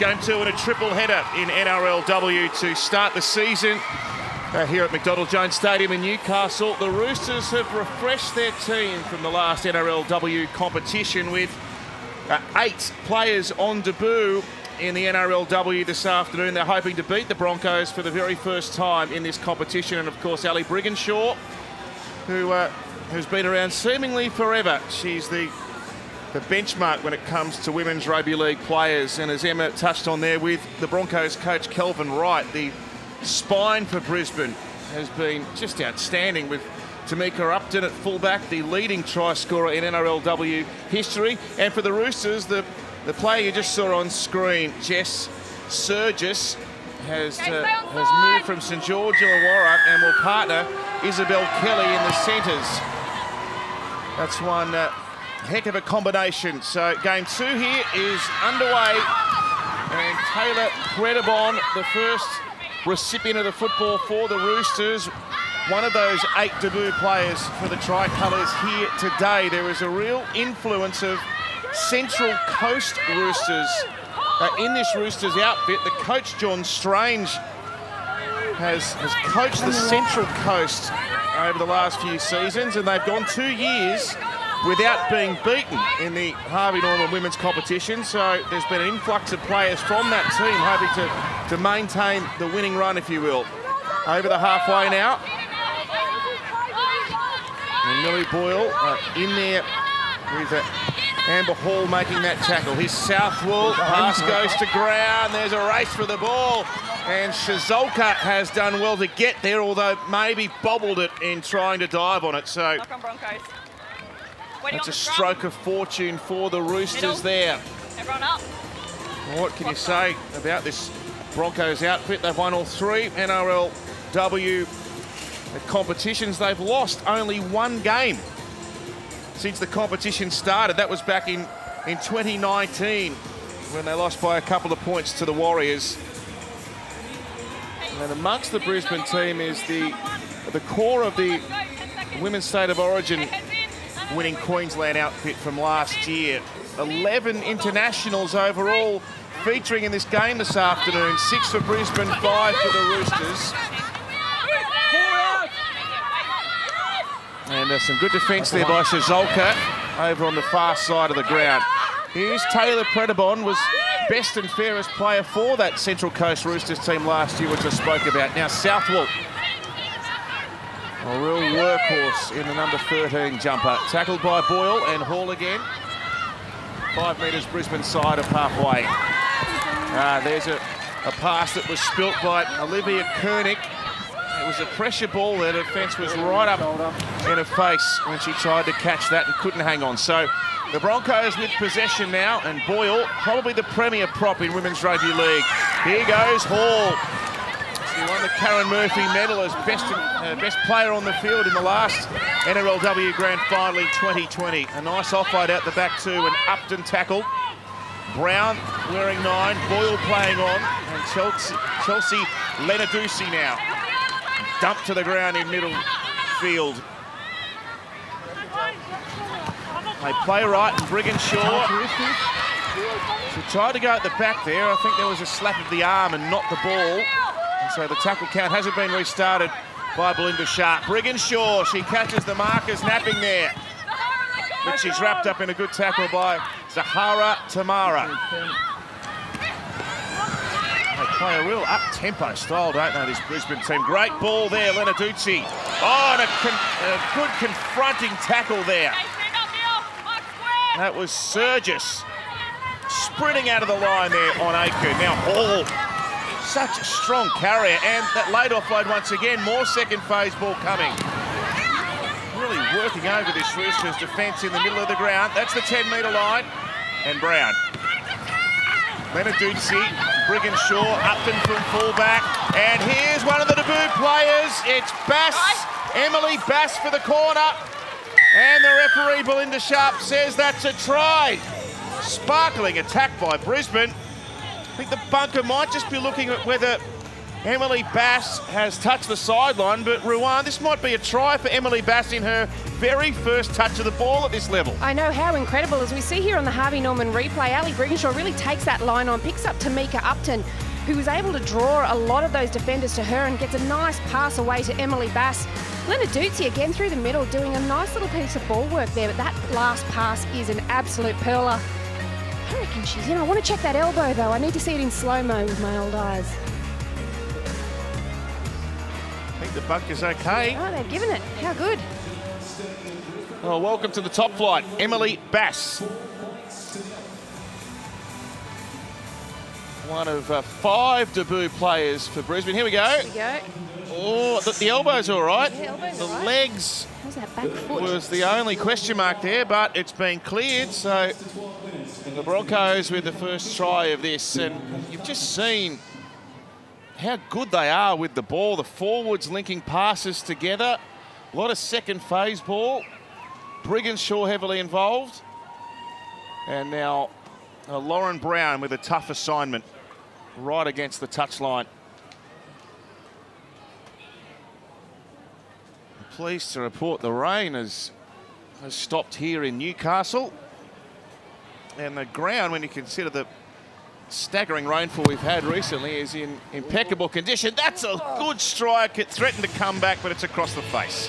Game 2 in a triple header in NRLW to start the season here at McDonald Jones Stadium in Newcastle. The Roosters have refreshed their team from the last NRLW competition with 8 players on debut in the NRLW this afternoon. They're hoping to beat the Broncos for the very first time in this competition. And of course, Ali Brigginshaw, who has been around seemingly forever. She's the benchmark when it comes to women's rugby league players. And as Emma touched on there with the Broncos coach Kelvin Wright, the spine for Brisbane has been just outstanding, with Tamika Upton at fullback, the leading try scorer in NRLW history. And for the Roosters, the player you just saw on screen, Jess Surgis, has moved from St George Illawarra and will partner Isabel Kelly in the centres. That's one heck of a combination. So game 2 here is underway, and Taylor Credibon, the first recipient of the football for the Roosters, one of those 8 debut players for the Tricolours here today. There is a real influence of Central Coast Roosters in this Roosters outfit. The coach, John Strange, has coached the Central Coast over the last few seasons, and they've gone 2 years without being beaten in the Harvey Norman women's competition. So there's been an influx of players from that team hoping to maintain the winning run, if you will. Over the halfway now. And Millie Boyle in there with Amber Hall making that tackle. His Southwell pass goes to ground. There's a race for the ball, and Shazolka has done well to get there, although maybe bobbled it in trying to dive on it. So that's a stroke of fortune for the Roosters there. Everyone up. What can you say about this Broncos outfit? They've won all 3 NRLW competitions. They've lost only 1 game since the competition started. That was back in 2019 when they lost by a couple of points to the Warriors. And amongst the Brisbane team is the core of the Women's State of Origin winning Queensland outfit from last year. 11 internationals overall featuring in this game this afternoon. 6 for Brisbane, 5 for the Roosters. And some good defence there by Shazolka over on the far side of the ground. Here's Taylor Credibon, was best and fairest player for that Central Coast Roosters team last year, which I spoke about. Now Southwell, a real workhorse in the number 13 jumper. Tackled by Boyle and Hall again. 5 metres Brisbane side of halfway. There's a pass that was spilt by Olivia Koenig. It was a pressure ball there. The defence was right up in her face when she tried to catch that and couldn't hang on. So the Broncos with possession now, and Boyle, probably the premier prop in Women's Rugby League. Here goes Hall. She won the Karen Murphy medal as best player on the field in the last NRLW Grand Final in 2020. A nice offload out the back too, an Upton tackle. Brown wearing 9, Boyle playing on, and Chelsea Lenadusi now. Dumped to the ground in middle field. They play right, and Brigginshaw. She tried to go at the back there. I think there was a slap of the arm and not the ball. And so the tackle count hasn't been restarted by Belinda Sharp. Brigginshaw, she catches the markers napping there. But she's wrapped up in a good tackle by Zahara Tamara. They play a real up-tempo style, don't they, this Brisbane team? Great ball there, Lenaducci. Oh, and a good confronting tackle there. That was Surgis sprinting out of the line there on Aiken. Now Hall, such a strong carrier, and that late offload once again. More second phase ball coming. Really working over this Roosters defence in the middle of the ground. That's the 10-metre line, and Brown. Lenaducci, Brigginshaw, Upton from fullback, and here's one of the debut players. It's Bass, Emily Bass for the corner, and the referee Belinda Sharp says that's a try. Sparkling attack by Brisbane. I think the bunker might just be looking at whether Emily Bass has touched the sideline, but Ruan, this might be a try for Emily Bass in her very first touch of the ball at this level. I know, how incredible. As we see here on the Harvey Norman replay, Ali Brigginshaw really takes that line on, picks up Tamika Upton, who was able to draw a lot of those defenders to her and gets a nice pass away to Emily Bass. Lenarduzzi again through the middle, doing a nice little piece of ball work there, but that last pass is an absolute pearler. I reckon she's in. I want to check that elbow, though. I need to see it in slow-mo with my old eyes. I think the bunk is okay. Oh, they've given it. How good. Well, welcome to the top flight, Emily Bass. One of 5 debut players for Brisbane. Here we go. Here we go. Oh, the elbow's all right. Yeah, elbow's the all right. legs How's that back foot? was the only question mark there, but it's been cleared. So the Broncos with the first try of this, and you've just seen how good they are with the ball. The forwards linking passes together. A lot of second phase ball. Brigginshaw heavily involved. And now Lauren Brown with a tough assignment right against the touchline. Pleased to report the rain has stopped here in Newcastle. And the ground, when you consider the staggering rainfall we've had recently, is in impeccable condition. That's a good strike. It threatened to come back, but it's across the face.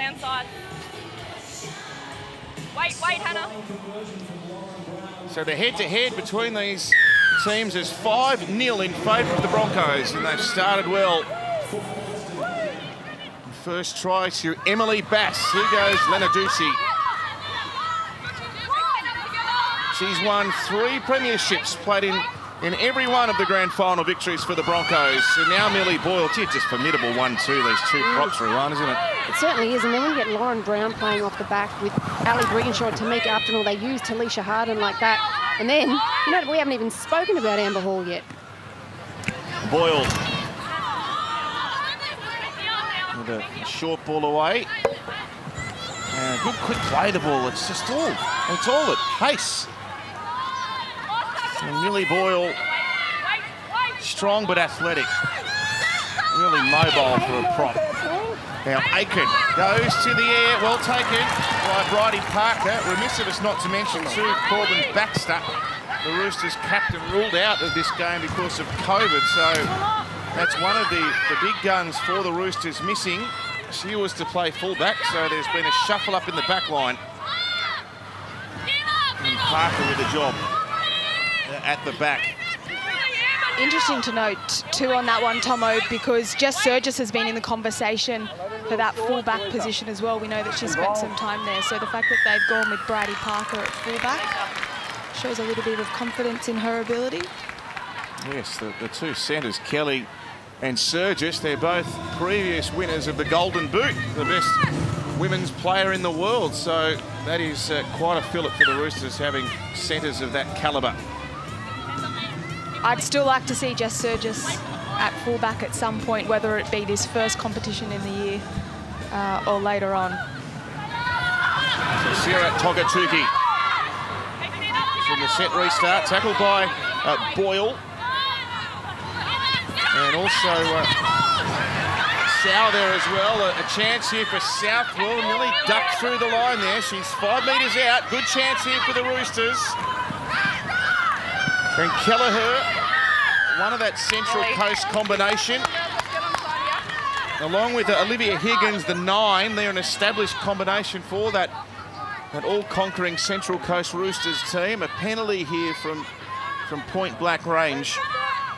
Inside. Wait, Hannah. So the head-to-head between these teams is 5-0 in favour of the Broncos, and they've started well. First try to Emily Bass. Here goes Lenarduzzi. She's won 3 premierships, played in every one of the grand final victories for the Broncos. And now Millie Boyle, gee, just formidable 1-2, these 2 props, Ruan, isn't it? It certainly is. And then when you get Lauren Brown playing off the back with Ali Brigginshaw and Tamika Upton, or they use Talisha Harden like that. And then, you know, we haven't even spoken about Amber Hall yet. Boyle. With a short ball away. And good quick play the ball. It's all at pace. And Millie Boyle, strong but athletic. Really mobile for a prop. Now Aiken goes to the air, well taken by Bridie Parker. Remiss of us not to mention too, Corbin Baxter, the Roosters captain, ruled out of this game because of COVID. So that's one of the big guns for the Roosters missing. She was to play fullback, so there's been a shuffle up in the back line. And Parker with a job at the back. Interesting to note too on that one, Tomo, because Jess Surgis has been in the conversation for that fullback position as well. We know that she's spent some time there, so the fact that they've gone with Bridie Parker at fullback shows a little bit of confidence in her ability. Yes, the 2 centres, Kelly and Surgis, they're both previous winners of the Golden Boot, the best women's player in the world. So that is quite a fillip for the Roosters, having centres of that calibre. I'd still like to see Jess Surgis at fullback at some point, whether it be this first competition in the year or later on. So Sarah Togatuki from the set restart, tackled by Boyle. And also Sow there as well. A chance here for Southwell. Nearly ducked through the line there. She's 5 metres out. Good chance here for the Roosters. And Kelleher, one of that Central Coast combination. Along with Olivia Higgins, the 9, they're an established combination for that all-conquering Central Coast Roosters team. A penalty here from point blank range.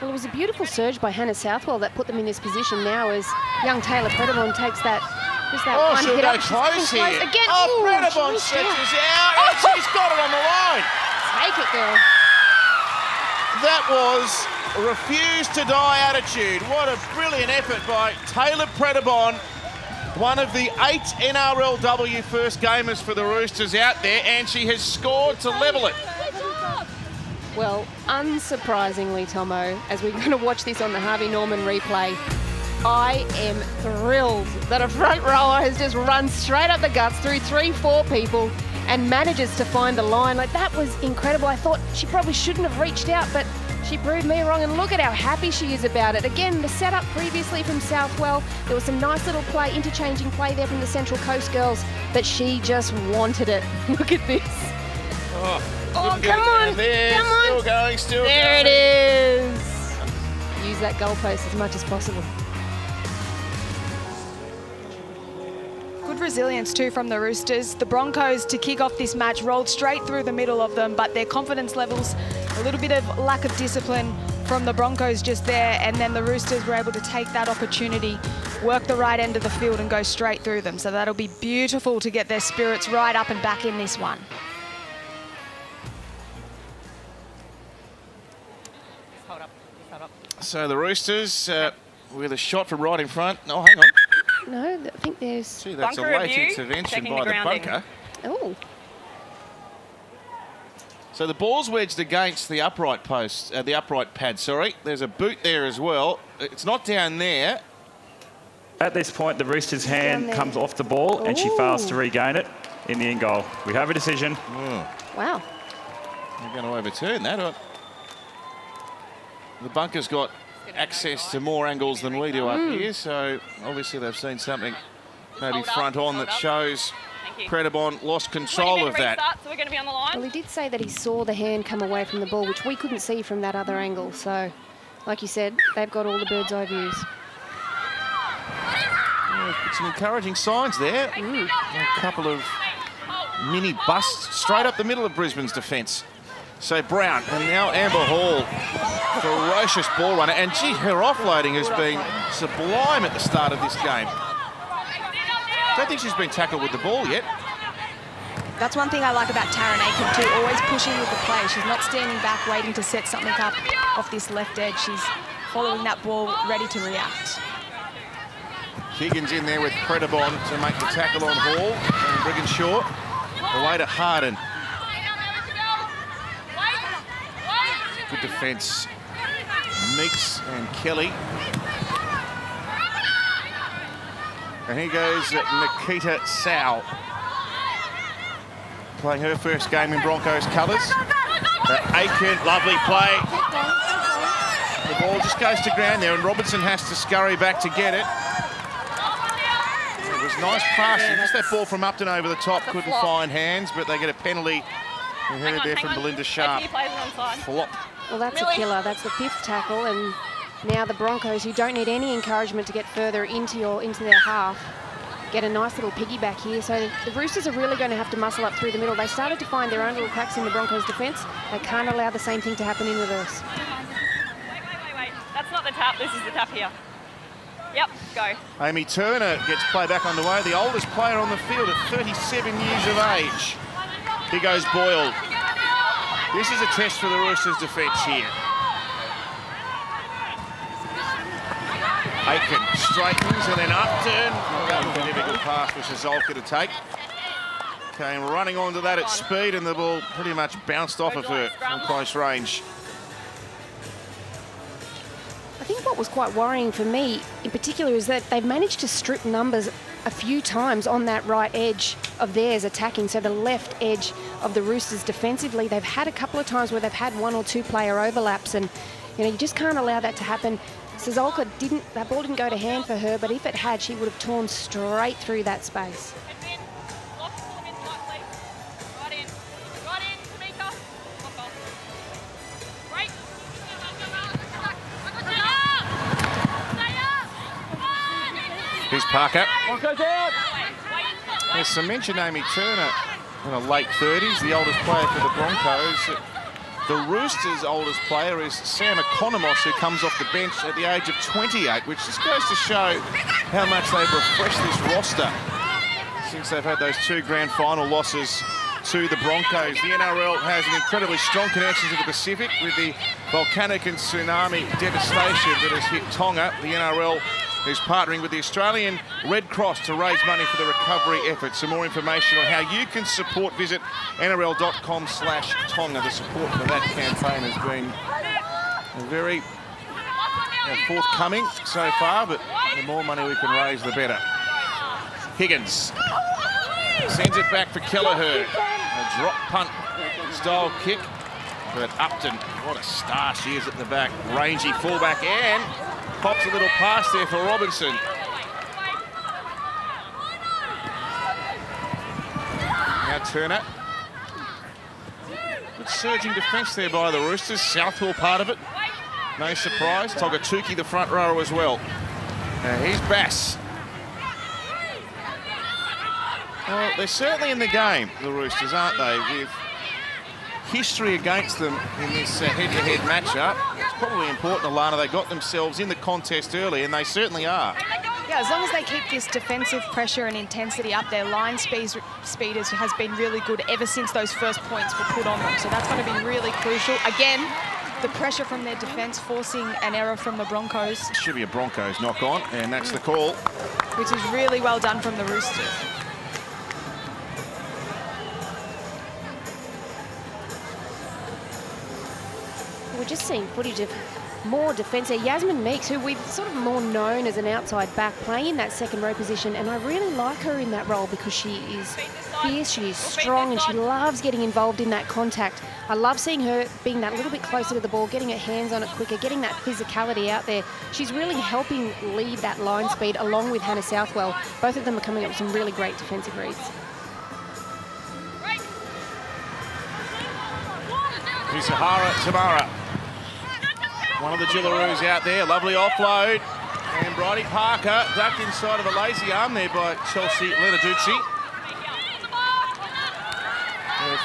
Well, it was a beautiful surge by Hannah Southwell that put them in this position now as young Taylor Predabon takes that. Oh, one she'll hit go up. close here. Again. Oh, Ooh, Predabon she stretches out, and she's got it on the line. Take it, girl. That was refuse to die attitude. What a brilliant effort by Taylor Predabon, one of the 8 NRLW first gamers for the Roosters out there, and she has scored to level it. Well, unsurprisingly, Tomo, as we're going to watch this on the Harvey Norman replay, I am thrilled that a front rower has just run straight up the guts through 3-4 people and manages to find the line. Like, that was incredible. I thought she probably shouldn't have reached out, but she proved me wrong, and look at how happy she is about it. Again, the setup previously from Southwell, there was some nice little play, interchanging play there from the Central Coast girls, but she just wanted it. Look at this. Oh, come on. There, come on. Still going, still there going. It is. Use that goalpost as much as possible. Good resilience too from the Roosters. The Broncos, to kick off this match, rolled straight through the middle of them, but their confidence levels, a little bit of lack of discipline from the Broncos just there, and then the Roosters were able to take that opportunity, work the right end of the field and go straight through them. So that'll be beautiful to get their spirits right up and back in this one. So the Roosters with a shot from right in front. Oh, hang on. No, I think there's... Gee, that's Bunker a late review, intervention checking by the the grounding. bunker. Oh, So the ball's wedged against the upright post, the upright pad, sorry. There's a boot there as well. It's not down there. At this point, the Roosters' Down hand there. comes off the ball and she fails to regain it in the end goal. We have a decision. wow. They're going to overturn that. The bunker's got access to more angles than we do up here, so obviously they've seen something maybe hold up, front on hold that up. shows Thank you. Predabon lost 20 control minute of that. restart, so we're going to be on the line. Well, he did say that he saw the hand come away from the ball, which we couldn't see from that other angle. So, like you said, they've got all the bird's eye views. Yeah, some encouraging signs there. A couple of mini busts straight up the middle of Brisbane's defence. So Brown, and now Amber Hall, ferocious ball runner. And gee, her offloading has been sublime at the start of this game. Don't think she's been tackled with the ball yet. That's one thing I like about Taryn Aiken too, always pushing with the play. She's not standing back waiting to set something up off this left edge. She's following that ball, ready to react. Higgins in there with Predabon to make the tackle on Hall. And Brigginshaw away to Harden. Good defence. Meeks and Kelly. And here goes Nikita Sow, playing her first game in Broncos colours. Aiken, lovely play. The ball just goes to ground there, and Robertson has to scurry back to get it. It was nice passing. Just that ball from Upton over the top, couldn't find hands, but they get a penalty. We heard there from Belinda Sharp. Flop. Well, that's a killer. That's the 5th tackle, and now the Broncos, who don't need any encouragement to get further into their half, get a nice little piggyback here. So the Roosters are really going to have to muscle up through the middle. They started to find their own little cracks in the Broncos' defence. They can't allow the same thing to happen in reverse. Wait. That's not the tap. This is the tap here. Yep, go. Amy Turner gets play back underway, the oldest player on the field at 37 years of age. Here goes Boyle. This is a test for the Roosters' defence here. Aiken straightens and then Upton. Oh, that was a difficult pass for Szolka to take. Came running onto that at speed, and the ball pretty much bounced off of her from close range. I think what was quite worrying for me in particular is that they've managed to strip numbers a few times on that right edge of theirs attacking, so the left edge of the Roosters defensively. They've had a couple of times where they've had 1 or 2 player overlaps, and you just can't allow that to happen. Szolka that ball didn't go to hand for her, but if it had, she would have torn straight through that space. Here's Parker. There's some mention Amy Turner in the late 30s, the oldest player for the Broncos. The Roosters' oldest player is Sam Economos, who comes off the bench at the age of 28, which just goes to show how much they've refreshed this roster since they've had those 2 grand final losses to the Broncos. The NRL has an incredibly strong connection to the Pacific with the volcanic and tsunami devastation that has hit Tonga. The NRL is partnering with the Australian Red Cross to raise money for the recovery effort. Some more information on how you can support, visit nrl.com/Tonga. The support for that campaign has been very forthcoming so far, but the more money we can raise, the better. Higgins sends it back for Kelleher. A drop punt style kick. But Upton, what a star she is at the back. Rangy fullback and pops a little pass there for Robinson. Now Turner. Good surging defence there by the Roosters. Southwell part of it. No surprise. Togatuki the front rower as well. Now here's Bass. Well, they're certainly in the game, the Roosters, aren't they? With history against them in this head-to-head matchup. It's probably important, Alana, they got themselves in the contest early, and they certainly are. Yeah, as long as they keep this defensive pressure and intensity up, their line speed has been really good ever since those first points were put on them. So that's going to be really crucial. Again, the pressure from their defence forcing an error from the Broncos. It should be a Broncos knock-on, and that's the call. Which is really well done from the Roosters. We're just seeing footage of more defence there. Yasmin Meeks, who we've sort of more known as an outside back, playing in that second row position, and I really like her in that role because she is fierce, she is strong, and she loves getting involved in that contact. I love seeing her being that little bit closer to the ball, getting her hands on it quicker, getting that physicality out there. She's really helping lead that line speed along with Hannah Southwell. Both of them are coming up with some really great defensive reads. Here's Sahara Tamara. One of the Jillaroos out there, lovely offload. And Bridie Parker ducked inside of a lazy arm there by Chelsea Lenarduzzi.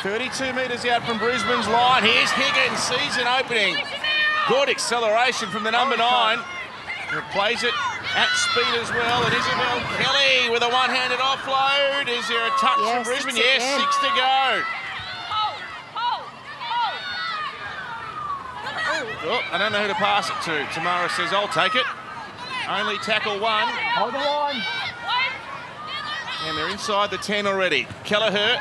32 metres out from Brisbane's line. Here's Higgins, season opening. Good acceleration from the number 9. Who plays it at speed as well. And Isabel Kelly with a one-handed offload. Is there a touch from Brisbane? Yes, 6 to go. Oh, I don't know who to pass it to. Tamara says, I'll take it. Only tackle 1. Hold the line. And they're inside the 10 already. Kelleher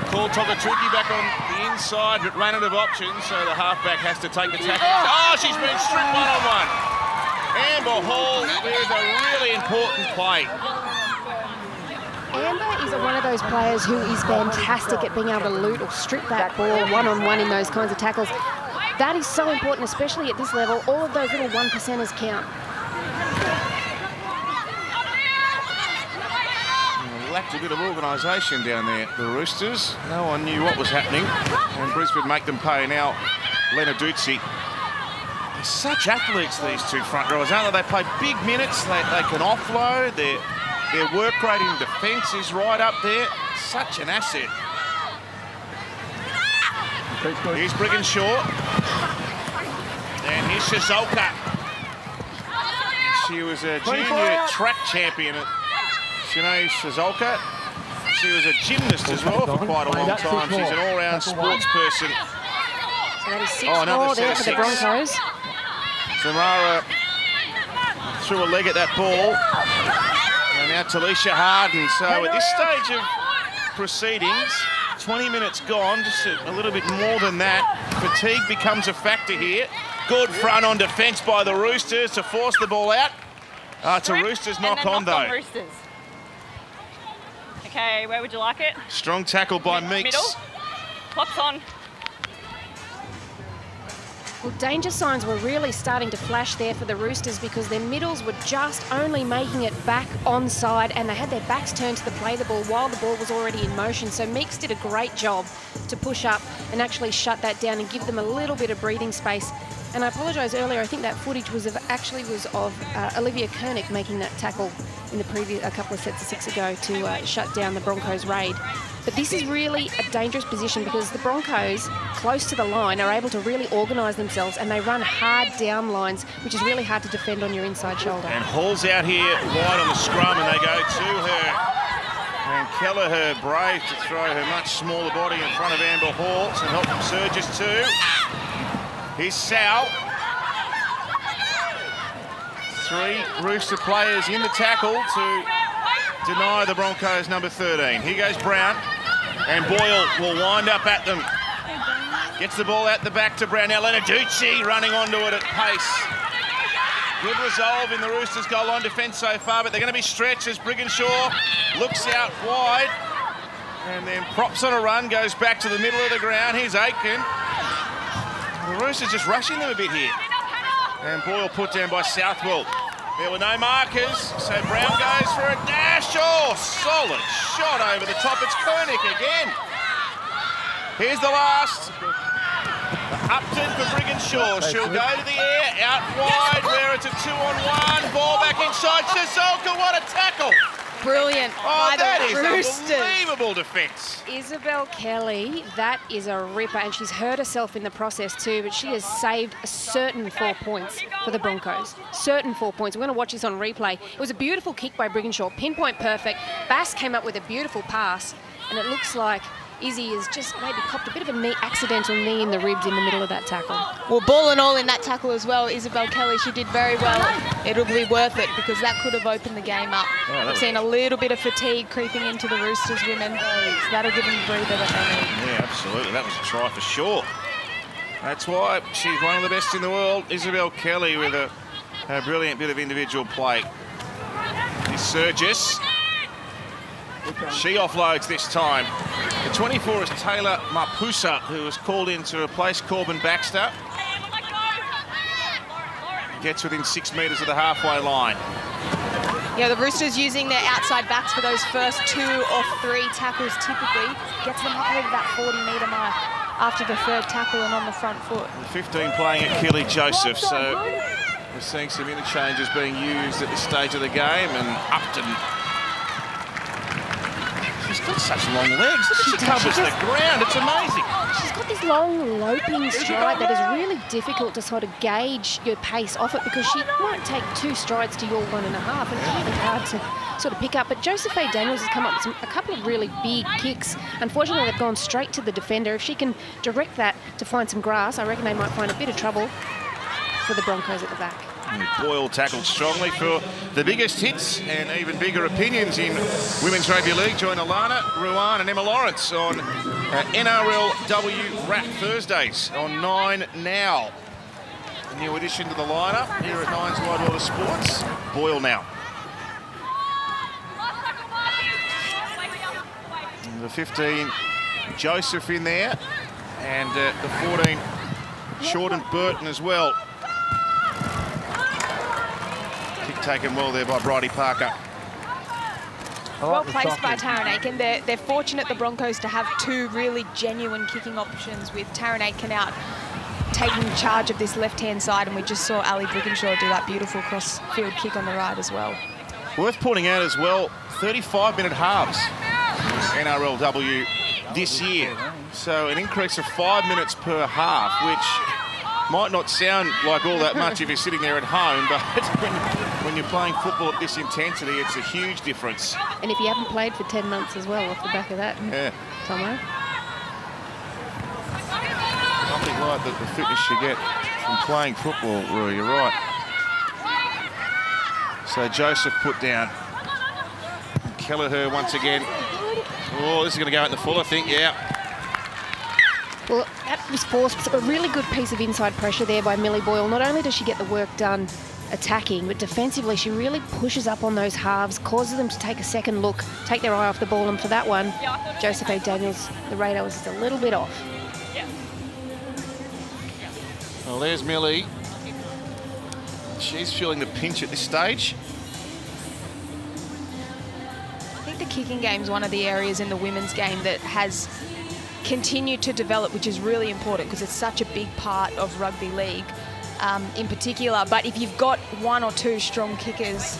called Togatuki back on the inside, but ran out of options, so the halfback has to take the tackle. Oh, she's been stripped one-on-one. Amber Hall with a really important play. Amber is one of those players who is fantastic at being able to loot or strip that ball one-on-one in those kinds of tackles. That is so important, especially at this level. All of those little 1%ers count. Lacked a bit of organisation down there, the Roosters. No one knew what was happening, and Brisbane make them pay. Now, Lenarduzzi. They're such athletes, these two front rowers, aren't they? They play big minutes, they can offload, their work rate in defence is right up there. Such an asset. Here's Brigginshaw. And here's Shizuoka. She was a junior track champion at Sinead Shizuoka. She was a gymnast as well for quite a long time. She's an all-round sports person. So that is 6-4 there for the Broncos. Tamara threw a leg at that ball. And now Talisha Harden. So at this stage of proceedings, 20 minutes gone, just a little bit more than that. Fatigue becomes a factor here. Good front on defence by the Roosters to force the ball out. It's a Roosters knock on though. Roosters. Okay, where would you like it? Strong tackle by Meeks. Middle. Clock's on. Well, danger signs were really starting to flash there for the Roosters because their middles were just only making it back onside, and they had their backs turned to play the ball while the ball was already in motion. So Meeks did a great job to push up and actually shut that down and give them a little bit of breathing space. And I apologise earlier, I think that footage was of Olivia Koenig making that tackle in the previous a couple of sets of 6 ago to shut down the Broncos' raid. But this is really a dangerous position because the Broncos, close to the line, are able to really organise themselves, and they run hard down lines, which is really hard to defend on your inside shoulder. And Hall's out here wide on the scrum, and they go to her. And Kelleher brave to throw her much smaller body in front of Amber Hall. Some help from Surges too. Here's Sal. 3 Rooster players in the tackle to deny the Broncos number 13. Here goes Brown. And Boyle will wind up at them. Gets the ball out the back to Brown. Now Lenaducci running onto it at pace. Good resolve in the Roosters' goal line defence so far, but they're going to be stretched as Brigginshaw looks out wide and then props on a run, goes back to the middle of the ground. Here's Aitken. The Roosters just rushing them a bit here. And Boyle put down by Southwell. There were no markers, so Brown goes for a dash. Oh, solid shot over the top. It's Koenig again. Here's the last. Upton for Brigginshaw. She'll go to the air, out wide, where it's a 2-on-1. Ball back inside. Shizuoka, what a tackle. Brilliant by that the is Roosters. unbelievable defence. Isabel Kelly, that is a ripper, and she's hurt herself in the process too, but she has saved a certain 4 points for the Broncos. Certain 4 points. We're going to watch this on replay. It was a beautiful kick by Brigginshaw, pinpoint perfect. Bass came up with a beautiful pass, and it looks like Izzy has just maybe copped a bit of a accidental knee in the ribs in the middle of that tackle. Well, ball and all in that tackle as well. Isabel Kelly, she did very well. It'll be worth it because that could have opened the game up. I've seen a little bit of fatigue creeping into the Roosters women, so that'll give them a breather that they need. Yeah, absolutely. That was a try for sure. That's why she's one of the best in the world. Isabel Kelly with a brilliant bit of individual play. Is Surgis. She offloads this time. The 24 is Taylor Mapusa, who was called in to replace Corbin Baxter. Gets within 6 metres of the halfway line. Yeah, the Roosters using their outside backs for those first 2 or 3 tackles typically. Gets them up over that 40-metre mark after the 3rd tackle and on the front foot. 15 playing at Kelly Joseph, so we're seeing some interchanges being used at this stage of the game, and Upton. She's got such long legs. Look at she covers the ground. It's amazing. She's got this long loping stride that is really difficult to sort of gauge your pace off it because she might take 2 strides to your 1.5, and it's really hard to sort of pick up. But Josephine Daniels has come up with a couple of really big kicks. Unfortunately, they've gone straight to the defender. If she can direct that to find some grass, I reckon they might find a bit of trouble for the Broncos at the back. Boyle tackled strongly for the biggest hits and even bigger opinions in Women's Rugby League. Join Alana, Ruan and Emma Lawrence on NRLW Wrap Thursdays on 9 now. A new addition to the lineup here at Nine's Wide World of Sports. Boyle now. And the 15, Joseph in there. And the 14, Shorten Burton as well. Taken well there by Bridie Parker. Well placed by Taryn Aitken. They're fortunate, the Broncos, to have 2 really genuine kicking options with Taryn Aitken out taking charge of this left-hand side, and we just saw Ali Brigginshaw do that beautiful cross-field kick on the right as well. Worth pointing out as well, 35-minute halves NRLW this year. So an increase of 5 minutes per half, which might not sound like all that much if you're sitting there at home, but when you're playing football at this intensity, it's a huge difference. And if you haven't played for 10 months as well, off the back of that, yeah. Tomo. Nothing like the fitness you get from playing football, Rui, you're right. So Joseph put down. Kelleher once again. Oh, this is going to go out in the full, I think, yeah. Well, that was forced. A really good piece of inside pressure there by Millie Boyle. Not only does she get the work done attacking, but defensively she really pushes up on those halves, causes them to take a second look, take their eye off the ball, and for that one, Josephine Daniels, the radar was just a little bit off. Well, there's Millie. She's feeling the pinch at this stage. I think the kicking game is one of the areas in the women's game that has continued to develop, which is really important because it's such a big part of rugby league in particular. But if you've got 1 or 2 strong kickers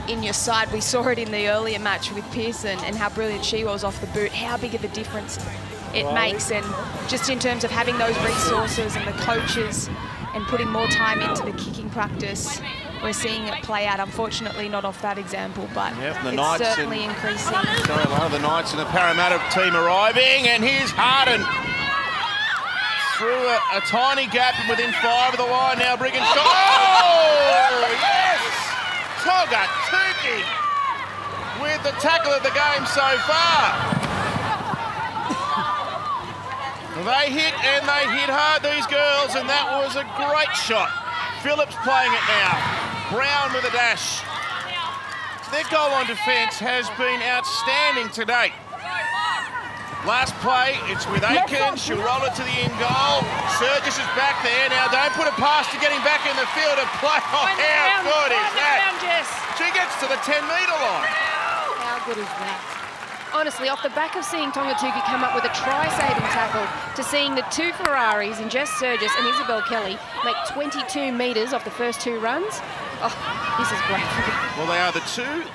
in your side, we saw it in the earlier match with Pearson and how brilliant she was off the boot, how big of a difference it makes. And just in terms of having those resources and the coaches and putting more time into the kicking practice, we're seeing it play out. Unfortunately, not off that example, but it's certainly increasing. Sorry, a lot of the Knights and the Parramatta team arriving, and here's Harden through a tiny gap and within 5 of the line now. Brigham. Oh, yes! Toga Tuki with the tackle of the game so far. They hit and they hit hard, these girls, and that was a great shot. Phillips playing it now. Brown with a dash. Their goal on defence has been outstanding to date. Last play, it's with Aiken. She'll roll it to the in goal. Surgis is back there. Now don't put it past to getting back in the field of play. Oh, how good is that? She gets to the 10-metre line. How good is that? Honestly, off the back of seeing Tongatuki come up with a try-saving tackle to seeing the 2 Ferraris in Jess Surgis and Isabel Kelly make 22 metres off the first 2 runs. Oh, this is great. Well, they are the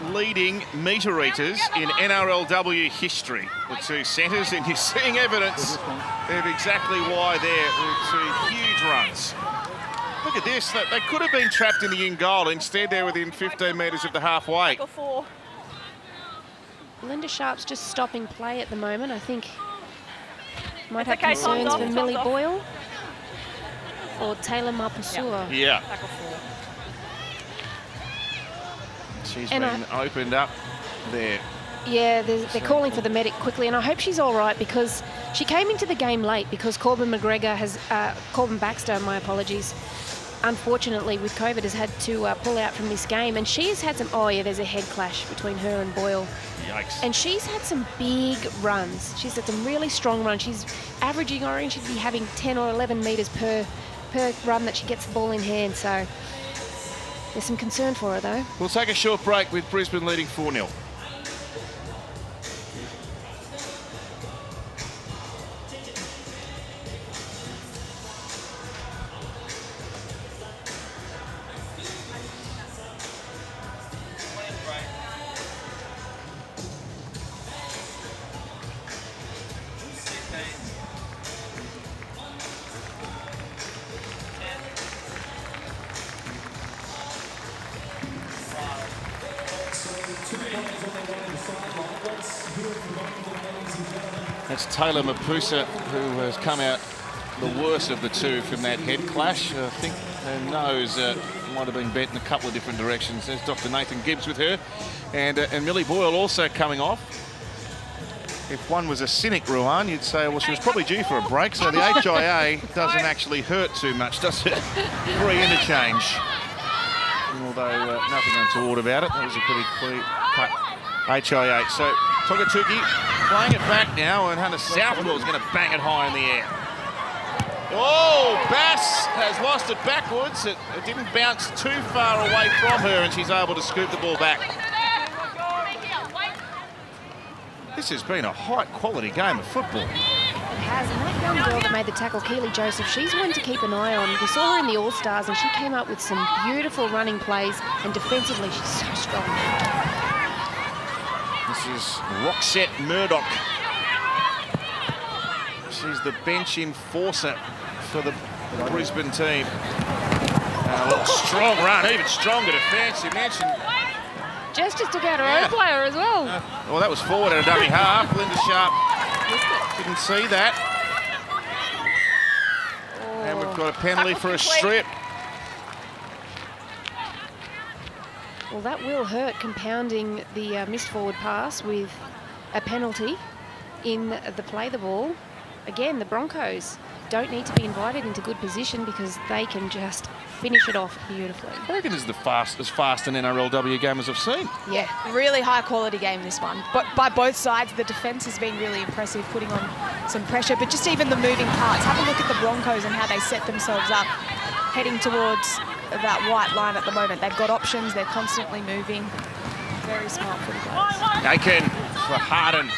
2 leading metre eaters in NRLW history. The 2 centres, and you're seeing evidence of exactly why they're 2 huge runs. Look at this. They could have been trapped in the in goal. Instead, they're within 15 metres of the halfway. Linda Sharp's just stopping play at the moment. I think might have concerns for Millie Boyle or Taylor Mapusua. Yeah. She's been opened up there. Yeah, they're calling for the medic quickly, and I hope she's all right because she came into the game late because Corbin Baxter, my apologies, unfortunately with COVID has had to pull out from this game, and she has had some, there's a head clash between her and Boyle. Yikes. And she's had some big runs. She's had some really strong runs. She's averaging, I think she'd be having 10 or 11 metres per run that she gets the ball in hand, so there's some concern for her though. We'll take a short break with Brisbane leading 4-0. That's Taylor Mapusa, who has come out the worst of the 2 from that head clash. I think her nose might have been bent in a couple of different directions. There's Dr. Nathan Gibbs with her. And Millie Boyle also coming off. If one was a cynic, Ruan, you'd say, well, she was probably due for a break, so the HIA doesn't actually hurt too much, does it? Free interchange. Although nothing untoward about it. That was a pretty clear cut HIA. So Tongatuki playing it back now, and Hannah Southwell is going to bang it high in the air. Oh, Bass has lost it backwards. It didn't bounce too far away from her, and she's able to scoop the ball back. This has been a high-quality game of football. It has, and that young girl that made the tackle, Keely Joseph, she's one to keep an eye on. We saw her in the All-Stars, and she came up with some beautiful running plays, and defensively, she's so strong. This is Roxette Murdoch. She's the bench enforcer for the Brisbane team. A strong run, even stronger defence. You mentioned. Just took out her own player as well. Well, that was forward at a dummy half. Linda Sharp didn't see that. And we've got a penalty for a strip. Well, that will hurt, compounding the missed forward pass with a penalty in the play the ball. Again, the Broncos don't need to be invited into good position because they can just finish it off beautifully. I reckon this is as fast an NRLW game as I've seen. Yeah, really high quality game, this one. But by both sides, the defence has been really impressive, putting on some pressure, but just even the moving parts. Have a look at the Broncos and how they set themselves up, heading towards that white line at the moment. They've got options, they're constantly moving. Very smart for the guys. Aiken for Harden.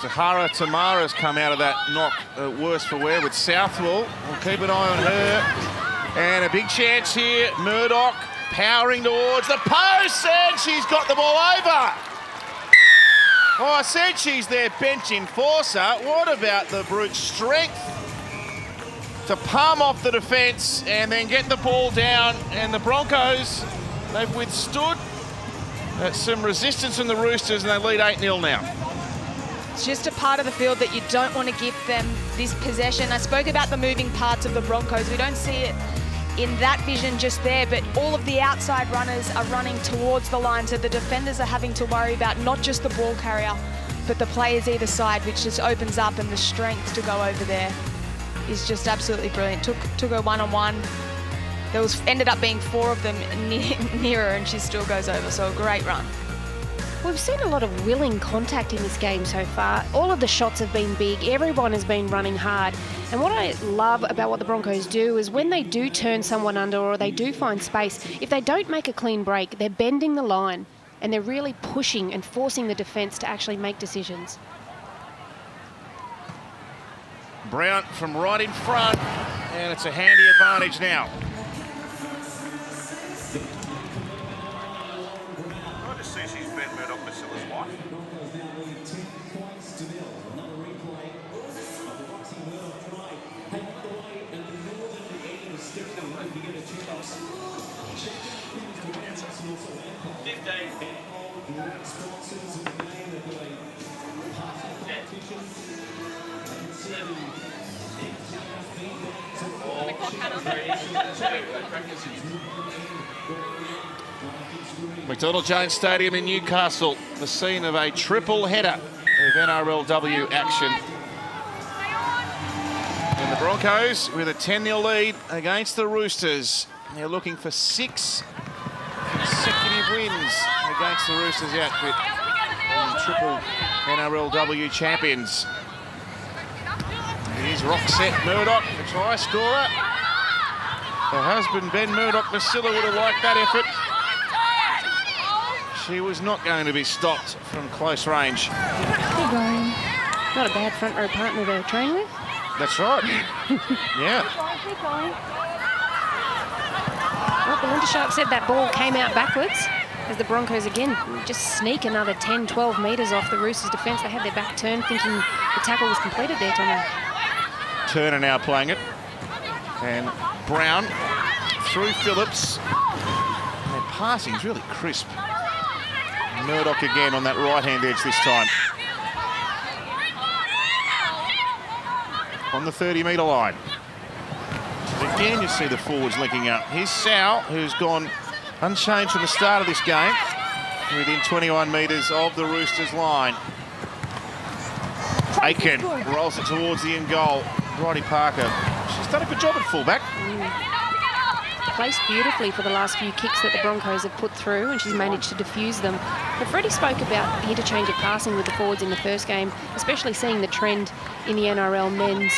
Zahara Tamara's come out of that knock worse for wear with Southwell. We'll keep an eye on her. And a big chance here. Murdoch powering towards the post, and she's got the ball over. Oh, I said she's their bench enforcer. What about the brute strength? to palm off the defence and then get the ball down. And the Broncos, they've withstood some resistance from the Roosters, and they lead 8-0 now. It's just a part of the field that you don't want to give them this possession. I spoke about the moving parts of the Broncos. We don't see it in that vision just there, but all of the outside runners are running towards the line, so the defenders are having to worry about not just the ball carrier, but the players either side, which just opens up, and the strength to go over there is just absolutely brilliant. Took her one-on-one. There ended up being 4 of them near her, and she still goes over, so a great run. We've seen a lot of willing contact in this game so far. All of the shots have been big. Everyone has been running hard. And what I love about what the Broncos do is when they do turn someone under or they do find space, if they don't make a clean break, they're bending the line and they're really pushing and forcing the defence to actually make decisions. Brown from right in front, and it's a handy advantage now. I just see she's Ben Murdoch-Massilla's wife. McDonald Jones Stadium in Newcastle, the scene of a triple header of NRLW action. And the Broncos with a 10-0 lead against the Roosters. They're looking for 6 consecutive wins against the Roosters outfit. Triple NRLW champions. Here's Roxette Murdoch, the try scorer. Her husband, Ben Murdoch-Masila, would have liked that effort. She was not going to be stopped from close range. Keep going. Not a bad front row partner to train with. That's right. Yeah. Keep going. Well, Belinda Sharp said that ball came out backwards as the Broncos again just sneak another 10, 12 metres off the Roosters' defence. They had their back turned thinking the tackle was completed there, Tommy. Turner now playing it. And Brown through Phillips. And their passing's really crisp. Murdoch again on that right-hand edge this time. On the 30-metre line. Again, you see the forwards linking up. Here's Sal, who's gone unchanged from the start of this game, within 21 metres of the Roosters' line. Aiken rolls it towards the end goal. Bridie Parker, she's done a good job at fullback. Placed beautifully for the last few kicks that the Broncos have put through, and she's managed to diffuse them. But Freddie spoke about the interchange of passing with the forwards in the first game, especially seeing the trend in the NRL men's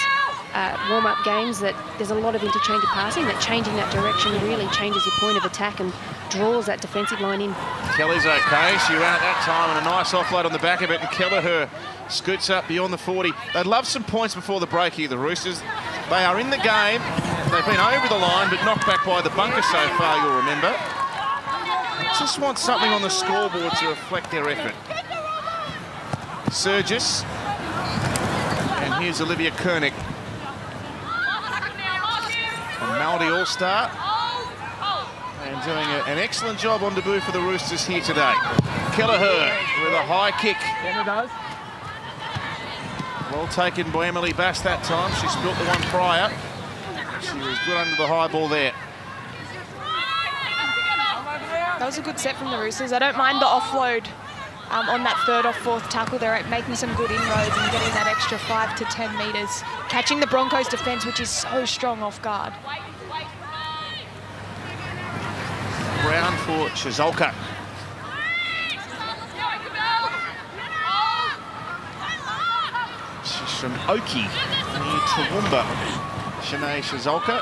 warm-up games, that there's a lot of interchange of passing, that changing that direction really changes your point of attack and draws that defensive line in. Kelly's okay. She ran at that time and a nice offload on the back of it, and Kelleher scoots up beyond the 40. They'd love some points before the break here, the Roosters. They are in the game. They've been over the line, but knocked back by the bunker so far, you'll remember. Just want something on the scoreboard to reflect their effort. Surgis. And here's Olivia Koenig. A Maldi All-Star. And doing an excellent job on debut for the Roosters here today. Kelleher with a high kick. Well taken by Emily Bass that time. She spilt the one prior. She was good under the high ball there. That was a good set from the Roosters. I don't mind the offload on that third or fourth tackle. They're making some good inroads and getting that extra 5 to 10 metres. Catching the Broncos' defence, which is so strong off guard. Brown for Shizolka. She's from Oki, near Toowoomba. Shanae Shizolka.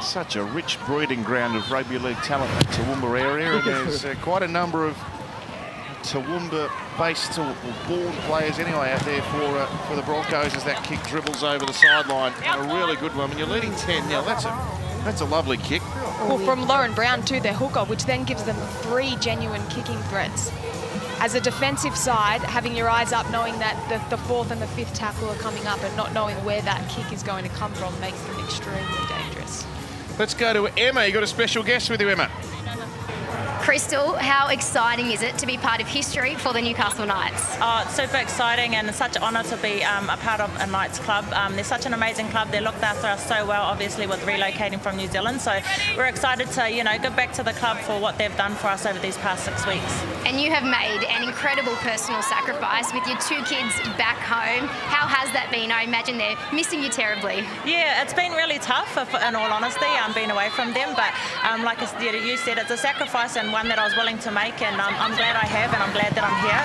Such a rich breeding ground of rugby league talent in the Toowoomba area, and there's quite a number of Toowoomba-based or born players anyway out there for the Broncos as that kick dribbles over the sideline. A really good one. When you're leading 10-0, that's a lovely kick. Well, from Lauren Brown too, their hooker, which then gives them 3 genuine kicking threats. as a defensive side, having your eyes up, knowing that the fourth and the fifth tackle are coming up and not knowing where that kick is going to come from makes them extremely dangerous. Let's go to Emma. You got a special guest with you, Emma. Crystal, how exciting is it to be part of history for the Newcastle Knights? Oh, it's super exciting and it's such an honour to be a part of a Knights club. They're such an amazing club. They looked after us so well, obviously, with relocating from New Zealand. So we're excited to, give back to the club for what they've done for us over these past 6 weeks. And you have made an incredible personal sacrifice with your 2 kids back home. How has that been? I imagine they're missing you terribly. Yeah, it's been really tough, in all honesty, being away from them. But like you said, it's a sacrifice and one that I was willing to make, and I'm glad I have, and I'm glad that I'm here,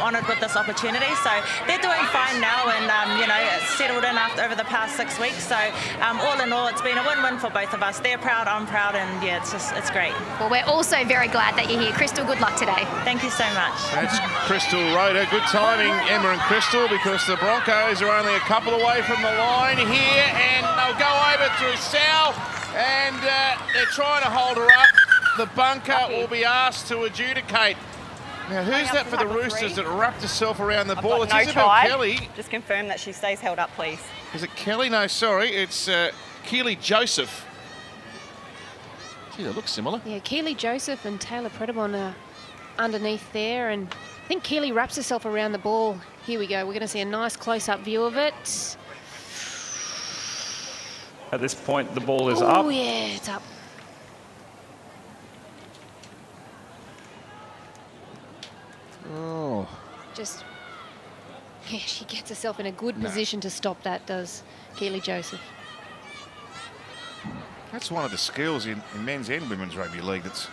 honoured with this opportunity. So they're doing fine now, and it's settled in over the past 6 weeks. So all in all, it's been a win-win for both of us. They're proud, I'm proud, and yeah, it's great. Well, we're also very glad that you're here. Crystal, good luck today. Thank you so much. That's Crystal Roeder. Good timing, Emma and Crystal, because the Broncos are only a couple away from the line here, and they'll go over to Sal, and they're trying to hold her up. The bunker will be asked to adjudicate. Now, who's that for the Roosters that wrapped herself around the ball? It's Isabel Kelly. Just confirm that she stays held up, please. Is it Kelly? No, sorry. It's Keely Joseph. Gee, they look similar. Yeah, Keely Joseph and Taylor Predabon are underneath there, and I think Keely wraps herself around the ball. Here we go. We're going to see a nice close-up view of it. At this point, the ball is up. Oh, yeah, it's up. Oh. Yeah, she gets herself in a good position to stop that, does Keely Joseph. That's one of the skills in men's and women's rugby league that's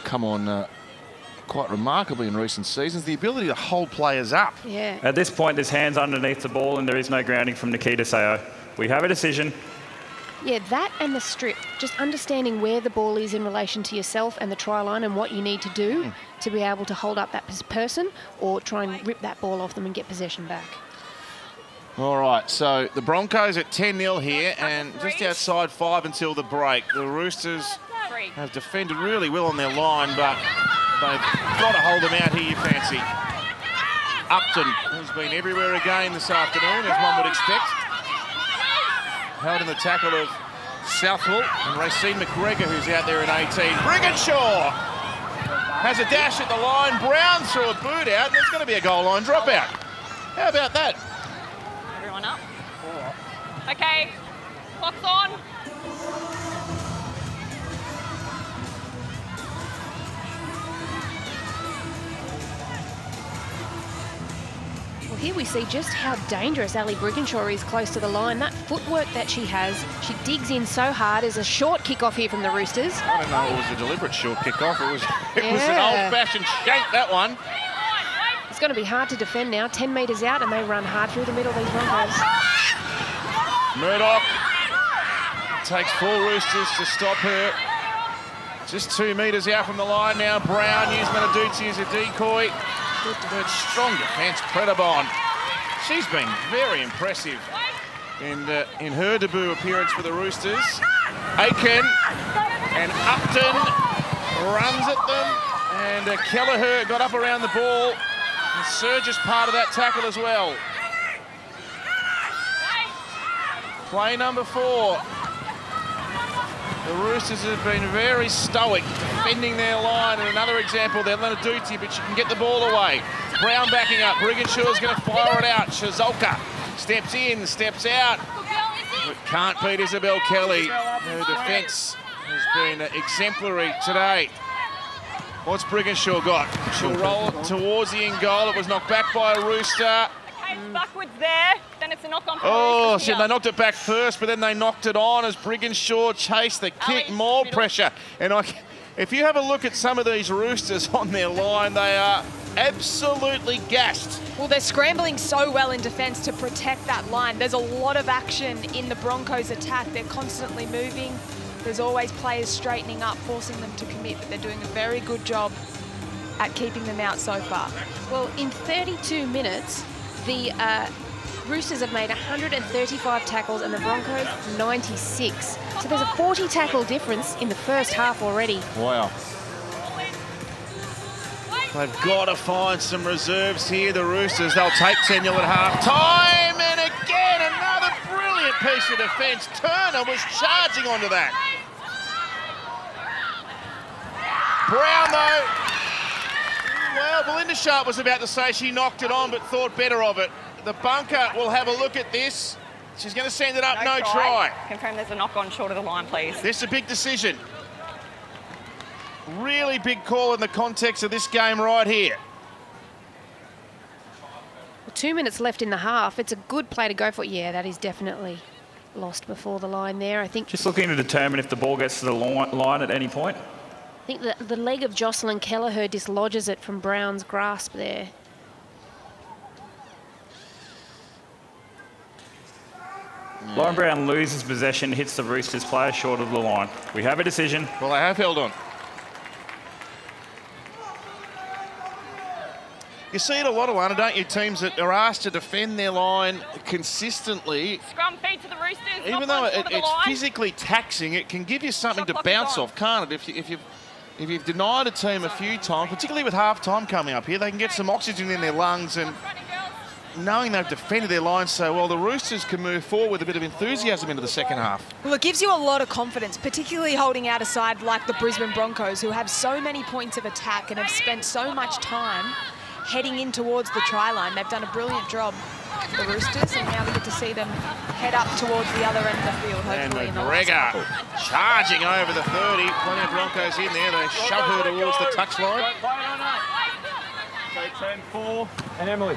come on quite remarkably in recent seasons, the ability to hold players up. Yeah. At this point, there's hands underneath the ball and there is no grounding from Nikita Sayo. We have a decision. Yeah, that and the strip, just understanding where the ball is in relation to yourself and the try line and what you need to do to be able to hold up that person or try and rip that ball off them and get possession back. All right, so the Broncos at 10-0 here and just outside 5 until the break. The Roosters have defended really well on their line, but they've got to hold them out here, you fancy. Upton has been everywhere again this afternoon, as one would expect. Held in the tackle of Southwell and Racine McGregor, who's out there in 18. Brigginshaw has a dash at the line. Brown threw a boot out, and there's going to be a goal line dropout. How about that? Everyone up? Okay, clock's on. Well, here we see just how dangerous Ali Brigginshaw is close to the line. That footwork that she has, she digs in so hard. There's a short kick-off here from the Roosters. I don't know, it was a deliberate short kick-off. It was an old-fashioned shank, that one. It's going to be hard to defend now. 10 metres out, and they run hard through the middle, these Broncos. Murdoch takes 4 Roosters to stop her. Just 2 metres out from the line now. Brown using Manaduti as a decoy. Good strong defence, Predabon. She's been very impressive in her debut appearance for the Roosters. Aiken and Upton runs at them, and Kelleher got up around the ball. And Surge is part of that tackle as well. Play number 4. The Roosters have been very stoic, defending their line. And another example, they're Lenaduti, but she can get the ball away. Brown backing up. Brigginshaw's going to fire it out. Shazolka steps in, steps out. But can't beat Isabel Kelly. Her defence has been exemplary today. What's Brigginshaw got? She'll roll it towards the end goal. It was knocked back by a Rooster. Backwards there, then it's a knock on. Oh, shit, they knocked it back first, but then they knocked it on as Brigginshaw chased the kick. More pressure. And if you have a look at some of these Roosters on their line, they are absolutely gassed. Well, they're scrambling so well in defence to protect that line. There's a lot of action in the Broncos' attack. They're constantly moving. There's always players straightening up, forcing them to commit, but they're doing a very good job at keeping them out so far. Well, in 32 minutes, the Roosters have made 135 tackles and the Broncos 96. So there's a 40 tackle difference in the first half already. Wow. They've got to find some reserves here, the Roosters. They'll take 10-0 at half-time, and again, another brilliant piece of defence. Turner was charging onto that. Brown, though, well, Belinda Sharp was about to say she knocked it on, but thought better of it. The bunker will have a look at this. She's going to send it up, no try. Confirm there's a knock on short of the line, please. This is a big decision. Really big call in the context of this game right here. Well, 2 minutes left in the half. It's a good play to go for. Yeah, that is definitely lost before the line there. I think. Just looking to determine if the ball gets to the line at any point. I think the leg of Jocelyn Kelleher dislodges it from Brown's grasp there. Lauren Brown loses possession, hits the Roosters player short of the line. We have a decision. Well, they have held on. You see it a lot, Alana, don't you? Teams that are asked to defend their line consistently. Scrum feed to the Roosters. Even though it's physically taxing, it can give you something to bounce off, can't it? If you've denied a team a few times, particularly with half-time coming up here, they can get some oxygen in their lungs, and knowing they've defended their line so well, the Roosters can move forward with a bit of enthusiasm into the second half. Well, it gives you a lot of confidence, particularly holding out a side like the Brisbane Broncos, who have so many points of attack and have spent so much time heading in towards the try line. They've done a brilliant job, the Roosters, and now we get to see them head up towards the other end of the field, hopefully. And McGregor charging over the 30. Plenty of Broncos in there. They shove her towards the touchline. Okay, 10-4, and Emily.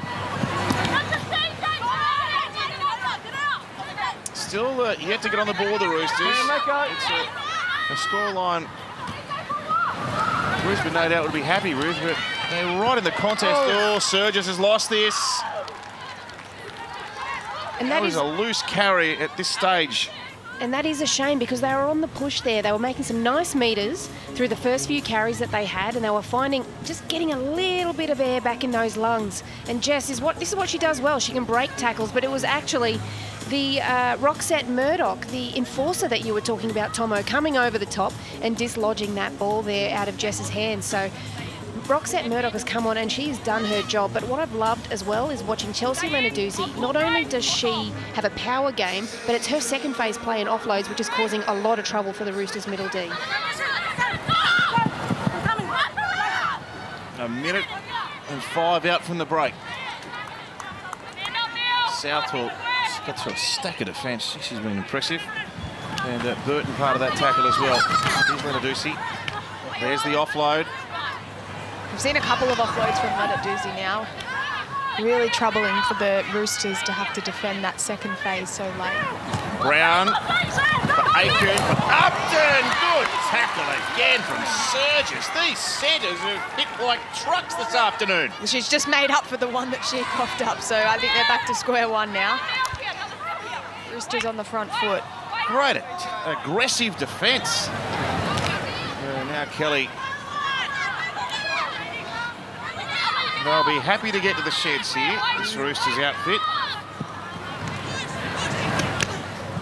Still yet to get on the ball, the Roosters. It's a scoreline Brisbane no doubt would be happy with, but they're right in the contest. Oh, Surges has lost this. And that was a loose carry at this stage. And that is a shame, because they were on the push there. They were making some nice metres through the first few carries that they had, and they were just getting a little bit of air back in those lungs. And Jess, this is what she does well. She can break tackles, but it was actually the Roxette Murdoch, the enforcer that you were talking about, Tomo, coming over the top and dislodging that ball there out of Jess's hands. So Roxette Murdoch has come on and she's done her job, but what I've loved as well is watching Chelsea Lenarduzzi. Not only does she have a power game, but it's her second phase play and offloads, which is causing a lot of trouble for the Roosters middle D. A minute and 5 out from the break. Southall got to a stack of defence. She's been impressive. And Burton part of that tackle as well. Here's Lenarduzzi. There's the offload. We've seen a couple of offloads from Lenarduzzi now. Really troubling for the Roosters to have to defend that second phase so late. Brown for Aiken, for Upton. Good tackle again from Surges. These centres have hit like trucks this afternoon. She's just made up for the one that she coughed up, so I think they're back to square one now. Roosters on the front foot. Great aggressive defence. Now Kelly. They'll be happy to get to the sheds here, this Roosters outfit.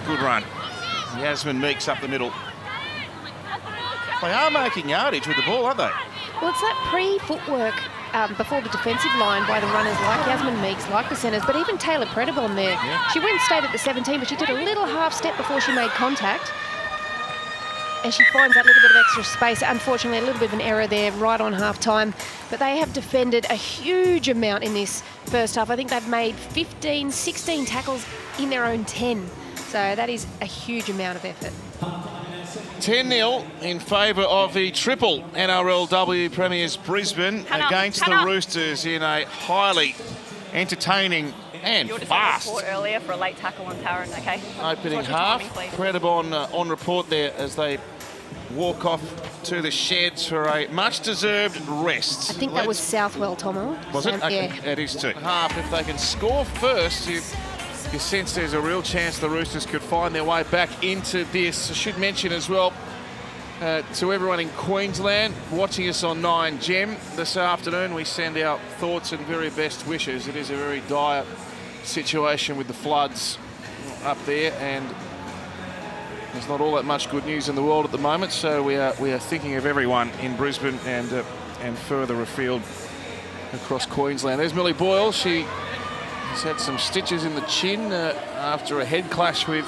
Good run. Yasmin Meeks up the middle. They are making yardage with the ball, aren't they? Well, it's that pre-footwork before the defensive line by the runners like Yasmin Meeks, like the centres, but even Taylor Predabon there. Yeah. She went and stayed at the 17, but she did a little half step before she made contact. And she finds that little bit of extra space. Unfortunately, a little bit of an error there right on half-time. But they have defended a huge amount in this first half. I think they've made 15, 16 tackles in their own 10. So that is a huge amount of effort. 10-0 in favour of the triple NRLW Premiers Brisbane against the Roosters in a highly entertaining and fast report earlier for a late tackle on Taryn, okay? Opening half. Predabon on report there as they walk off to the sheds for a much-deserved rest. I think that was Southwell, Tomo. Was it? Okay, yeah. it is too. Half, if they can score first, you sense there's a real chance the Roosters could find their way back into this. I should mention as well to everyone in Queensland watching us on 9Gem this afternoon, we send our thoughts and very best wishes. It is a very dire situation with the floods up there, and there's not all that much good news in the world at the moment, so we are thinking of everyone in Brisbane and further afield across Queensland. There's Millie Boyle. She has had some stitches in the chin after a head clash with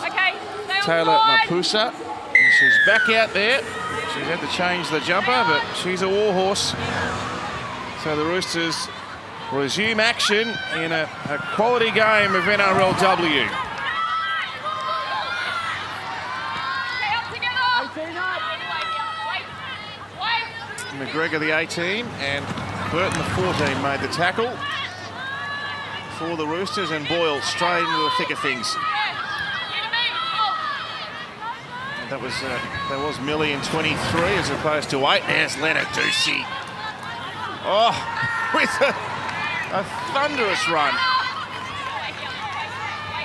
Taylor Mapusa. And she's back out there. She's had to change the jumper, but she's a warhorse. So the Roosters resume action in a quality game of NRLW. McGregor, the 18, and Burton, the 14, made the tackle for the Roosters, and Boyle straight into the thick of things. And that was Millie in 23 as opposed to 8. There's Leonard Ducey. Oh, with a thunderous run.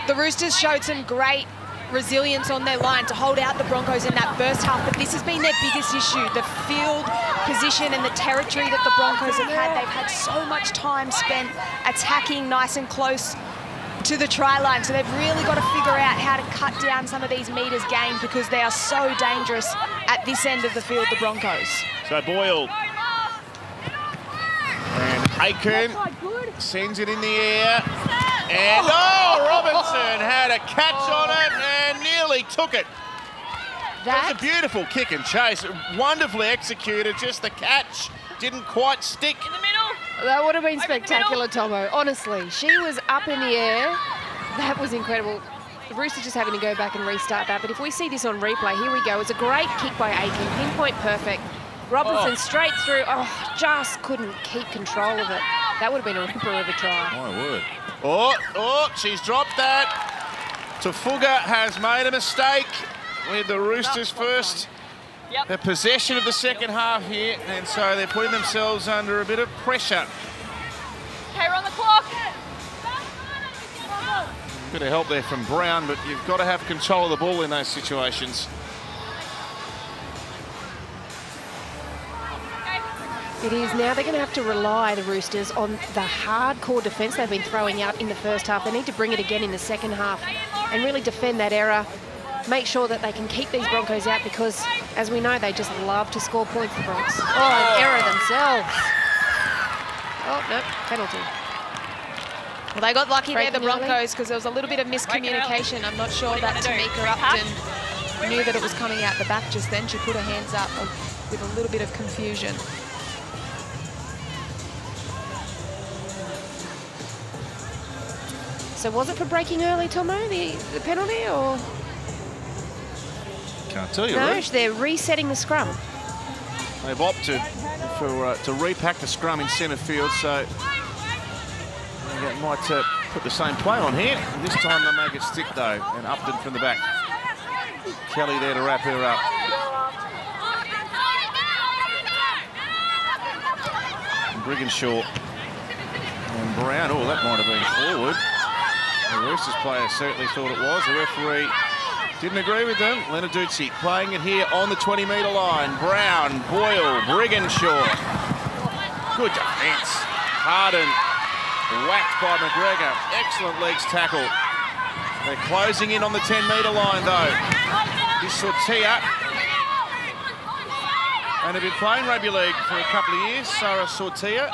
The Roosters showed some great resilience on their line to hold out the Broncos in that first half, but this has been their biggest issue, the field position and the territory that the Broncos have had. They've had so much time spent attacking nice and close to the try line, so they've really got to figure out how to cut down some of these metres gained because they are so dangerous at this end of the field, the Broncos. So Boyle and Aiken sends it in the air. And Robinson had a catch on it and nearly took it. That was a beautiful kick and chase. Wonderfully executed, just the catch didn't quite stick. In the middle. That would have been spectacular, Tomo. Honestly, she was up in the air. That was incredible. The Roosters just having to go back and restart that. But if we see this on replay, here we go. It's a great kick by Aiken, pinpoint perfect. Robinson straight through. Oh, just couldn't keep control of it. That would have been a ripper of a try. My word. Oh, she's dropped that. Tafuga has made a mistake with the Roosters first. The possession of the second half here, and so they're putting themselves under a bit of pressure. Okay, we're on the clock. Bit of help there from Brown, but you've got to have control of the ball in those situations. It is. Now they're going to have to rely, the Roosters, on the hardcore defence they've been throwing out in the first half. They need to bring it again in the second half and really defend that error, make sure that they can keep these Broncos out because, as we know, they just love to score points, the Bronx. Oh, an error themselves. Oh, no, penalty. Well, they got lucky there, the Broncos, because there was a little bit of miscommunication. I'm not sure that Tamika Upton knew that it was coming out the back just then. She put her hands up with a little bit of confusion. So was it for breaking early, Tomo, the penalty, or? Can't tell you. No, really. they're resetting the scrum. They've opted to repack the scrum in centre field, so they might put the same play on here. This time they make it stick though, and Upton from the back. Kelly there to wrap her up. And Brigginshaw and Brown. Oh, that might have been forward. The Roosters player certainly thought it was. The referee didn't agree with them. Leonard Ducey playing it here on the 20-metre line. Brown, Boyle, Brigginshaw. Good defence. Harden whacked by McGregor. Excellent legs tackle. They're closing in on the 10-metre line though. This Sortia. And they've been playing rugby league for a couple of years. Sarah Sortia.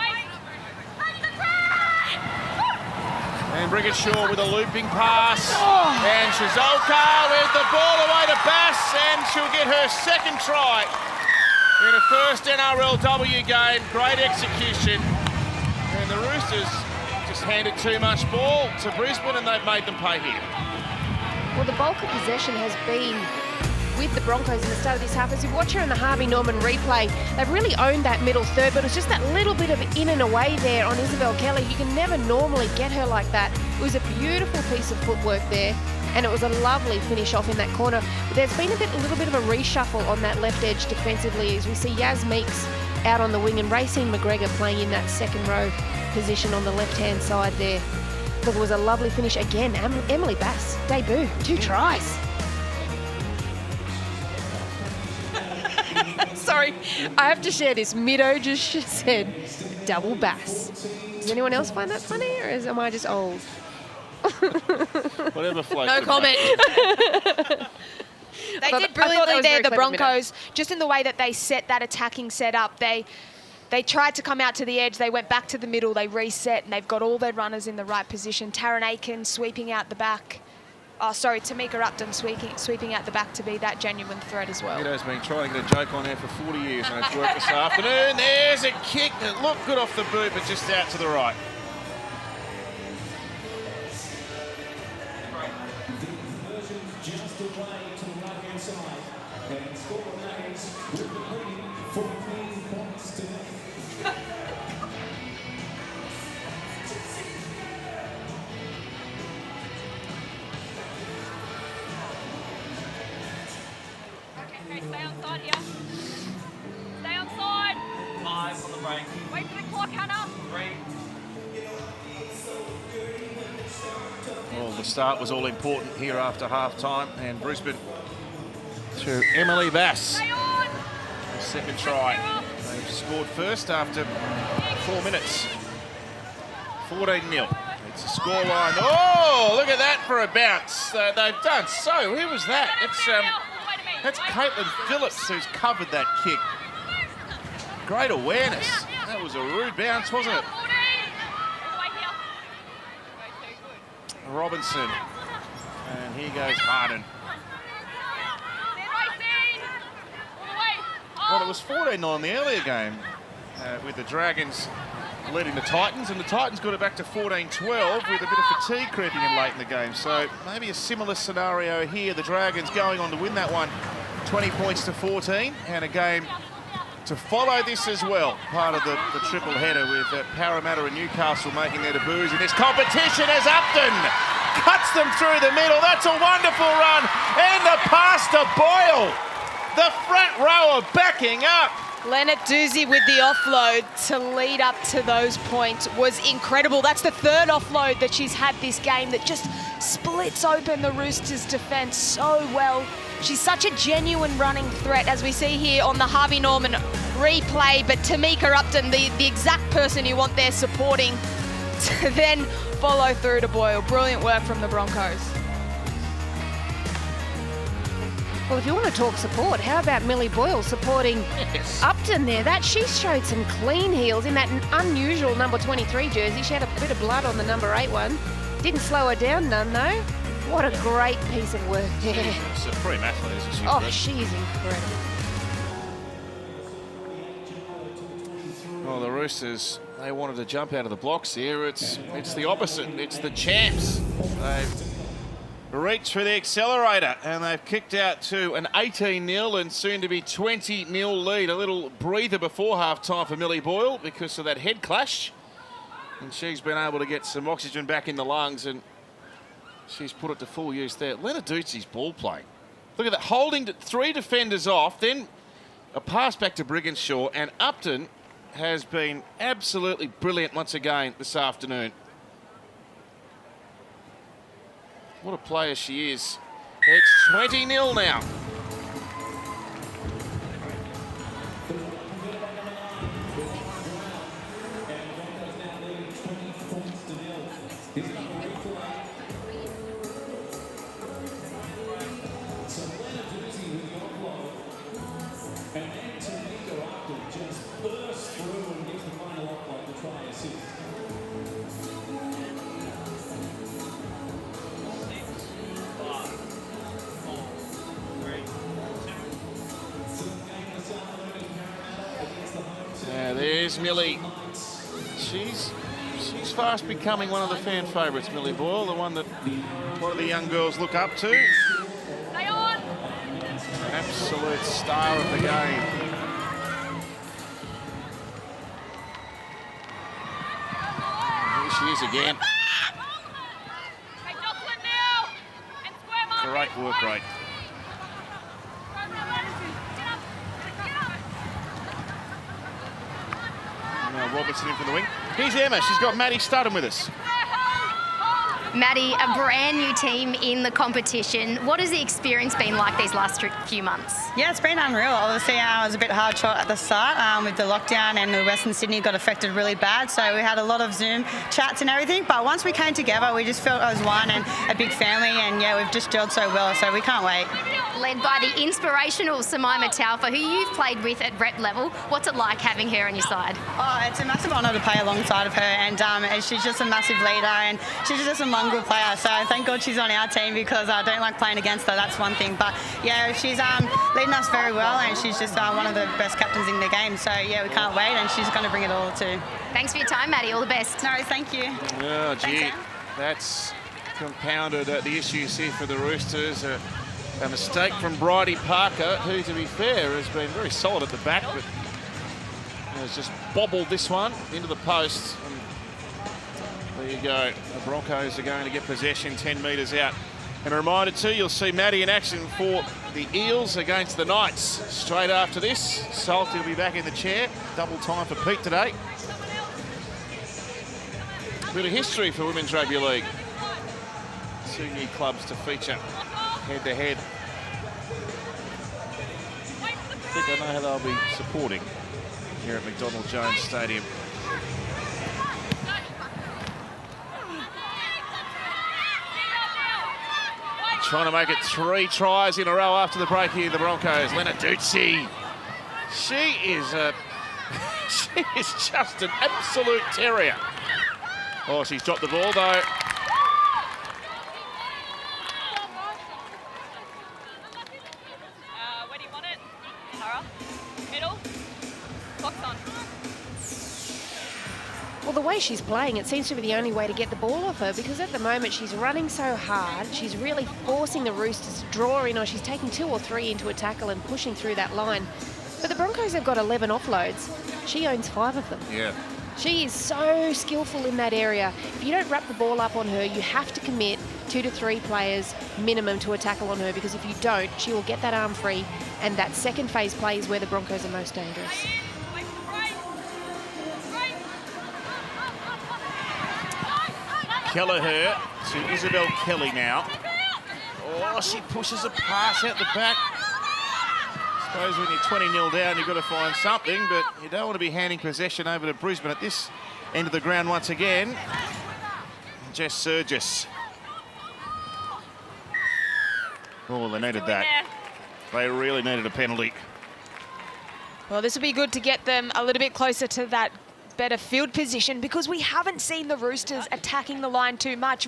And Brigginshaw with a looping pass. And Shizolka with the ball away to Bass, and she'll get her second try in her first NRLW game. Great execution. And the Roosters just handed too much ball to Brisbane, and they've made them pay here. Well, the bulk of possession has been with the Broncos in the start of this half. As you watch her in the Harvey Norman replay, they've really owned that middle third, but it was just that little bit of in and away there on Isabel Kelly. You can never normally get her like that. It was a beautiful piece of footwork there, and it was a lovely finish off in that corner. But there's been a little bit of a reshuffle on that left edge defensively, as we see Yaz Meeks out on the wing and Racine McGregor playing in that second row position on the left-hand side there. Look, it was a lovely finish again. Emily Bass, debut, 2 tries. Sorry, I have to share this. Middo just said double Bass. Does anyone else find that funny, or am I just old? Whatever floats. No comment. They did brilliantly there, the Broncos, just in the way that they set that attacking setup. They They tried to come out to the edge. They went back to the middle. They reset, and they've got all their runners in the right position. Taryn Aiken sweeping out the back. Oh, sorry, Tamika Upton sweeping out the back to be that genuine threat as well. Vito's been trying to get a joke on there for 40 years, and it's worked this afternoon. There's a kick that looked good off the boot, but just out to the right. Okay, stay on side here. Stay on side. 5 on the break. Wait for the clock, Hannah. 3. Well, the start was all important here after half-time, and Brisbane through Emily Bass. Stay on. The second try. They've scored first after 4 minutes. 14-0. It's a scoreline. Oh, look at that for a bounce. They've done so. Who was that? That's Caitlin Phillips who's covered that kick. Great awareness. That was a rude bounce, wasn't it? Robinson. And here goes Harden. Well, it was 14-9 in the earlier game with the Dragons leading the Titans, and the Titans got it back to 14-12 with a bit of fatigue creeping in late in the game. So maybe a similar scenario here. The Dragons going on to win that one, 20 points to 14, and a game to follow this as well. Part of the triple header with Parramatta and Newcastle making their debuts in this competition as Upton cuts them through the middle. That's a wonderful run, and the pass to Boyle. The front rower backing up. Leonard Doozy with the offload to lead up to those points was incredible. That's the third offload that she's had this game that just splits open the Roosters' defence so well. She's such a genuine running threat, as we see here on the Harvey Norman replay, but Tamika Upton, the exact person you want there supporting, to then follow through to Boyle. Brilliant work from the Broncos. Well, if you want to talk support, how about Millie Boyle supporting Upton there? She showed some clean heels in that unusual number 23 jersey. She had a bit of blood on the number 8 one. Didn't slow her down none, though. What a great piece of work there. She's a supreme athlete, isn't she? Oh, she is incredible. Well, the Roosters, they wanted to jump out of the blocks here. It's the opposite. It's the champs. They've reached for the accelerator, and they've kicked out to an 18-0 and soon to be 20-0 lead. A little breather before half-time for Millie Boyle because of that head clash. And she's been able to get some oxygen back in the lungs, and she's put it to full use there. Leonarduzzi's ball play. Look at that, holding 3 defenders off, then a pass back to Brigginshaw, and Upton has been absolutely brilliant once again this afternoon. What a player she is. It's 20-0 now. There's Millie. She's fast becoming one of the fan favourites, Millie Boyle, the one that a lot of the young girls look up to. Stay on. Absolute star of the game. Here she is again. Hey, Jocelyn now. And square mark. Great work rate. Now Robertson in from the wing. Here's Emma. She's got Maddie Studden with us. Maddie, a brand new team in the competition. What has the experience been like these last few months? Yeah, it's been unreal. Obviously, it was a bit hard shot at the start with the lockdown, and the Western Sydney got affected really bad. So we had a lot of Zoom chats and everything. But once we came together, we just felt as one and a big family. And yeah, we've just gelled so well. So we can't wait. led by the inspirational Samaima Taufa, who you've played with at rep level. What's it like having her on your side? Oh, it's a massive honour to play alongside of her, and she's just a massive leader, and she's just a mongrel player. So thank God she's on our team, because I don't like playing against her. That's one thing. But yeah, she's leading us very well, and she's just one of the best captains in the game. So yeah, we can't wait, and she's going to bring it all too. Thanks for your time, Maddie. All the best. No, thank you. Oh, gee, Thanks, that's compounded the issues here for the Roosters. A mistake from Bridie Parker, who, to be fair, has been very solid at the back, but has just bobbled this one into the post. And there you go. The Broncos are going to get possession 10 metres out. And a reminder too, you'll see Maddie in action for the Eels against the Knights straight after this. Salty will be back in the chair. Double time for Pete today. Bit of history for Women's Rugby League. 2 new clubs to feature head-to-head. I think I know how they'll be supporting here at McDonald Jones Stadium. Trying to make it 3 tries in a row after the break here, the Broncos. Lenarduzzi. She is just an absolute terrier. Oh, she's dropped the ball though. Where do you want it? Tara? Middle? Clock's on. Well, the way she's playing, it seems to be the only way to get the ball off her, because at the moment she's running so hard, she's really forcing the Roosters to draw in, or she's taking 2 or 3 into a tackle and pushing through that line. But the Broncos have got 11 offloads. She owns 5 of them. Yeah. She is so skillful in that area. If you don't wrap the ball up on her, you have to commit 2 to 3 players minimum to a tackle on her, because if you don't, she will get that arm free, and that second phase play is where the Broncos are most dangerous. Kelleher to Isabel Kelly now. Oh, she pushes a pass out the back. I suppose when you're 20-0 down, you've got to find something, but you don't want to be handing possession over to Brisbane at this end of the ground once again. Jess Surgis. Oh, they needed that. They really needed a penalty. Well, this will be good to get them a little bit closer to that better field position, because we haven't seen the Roosters attacking the line too much.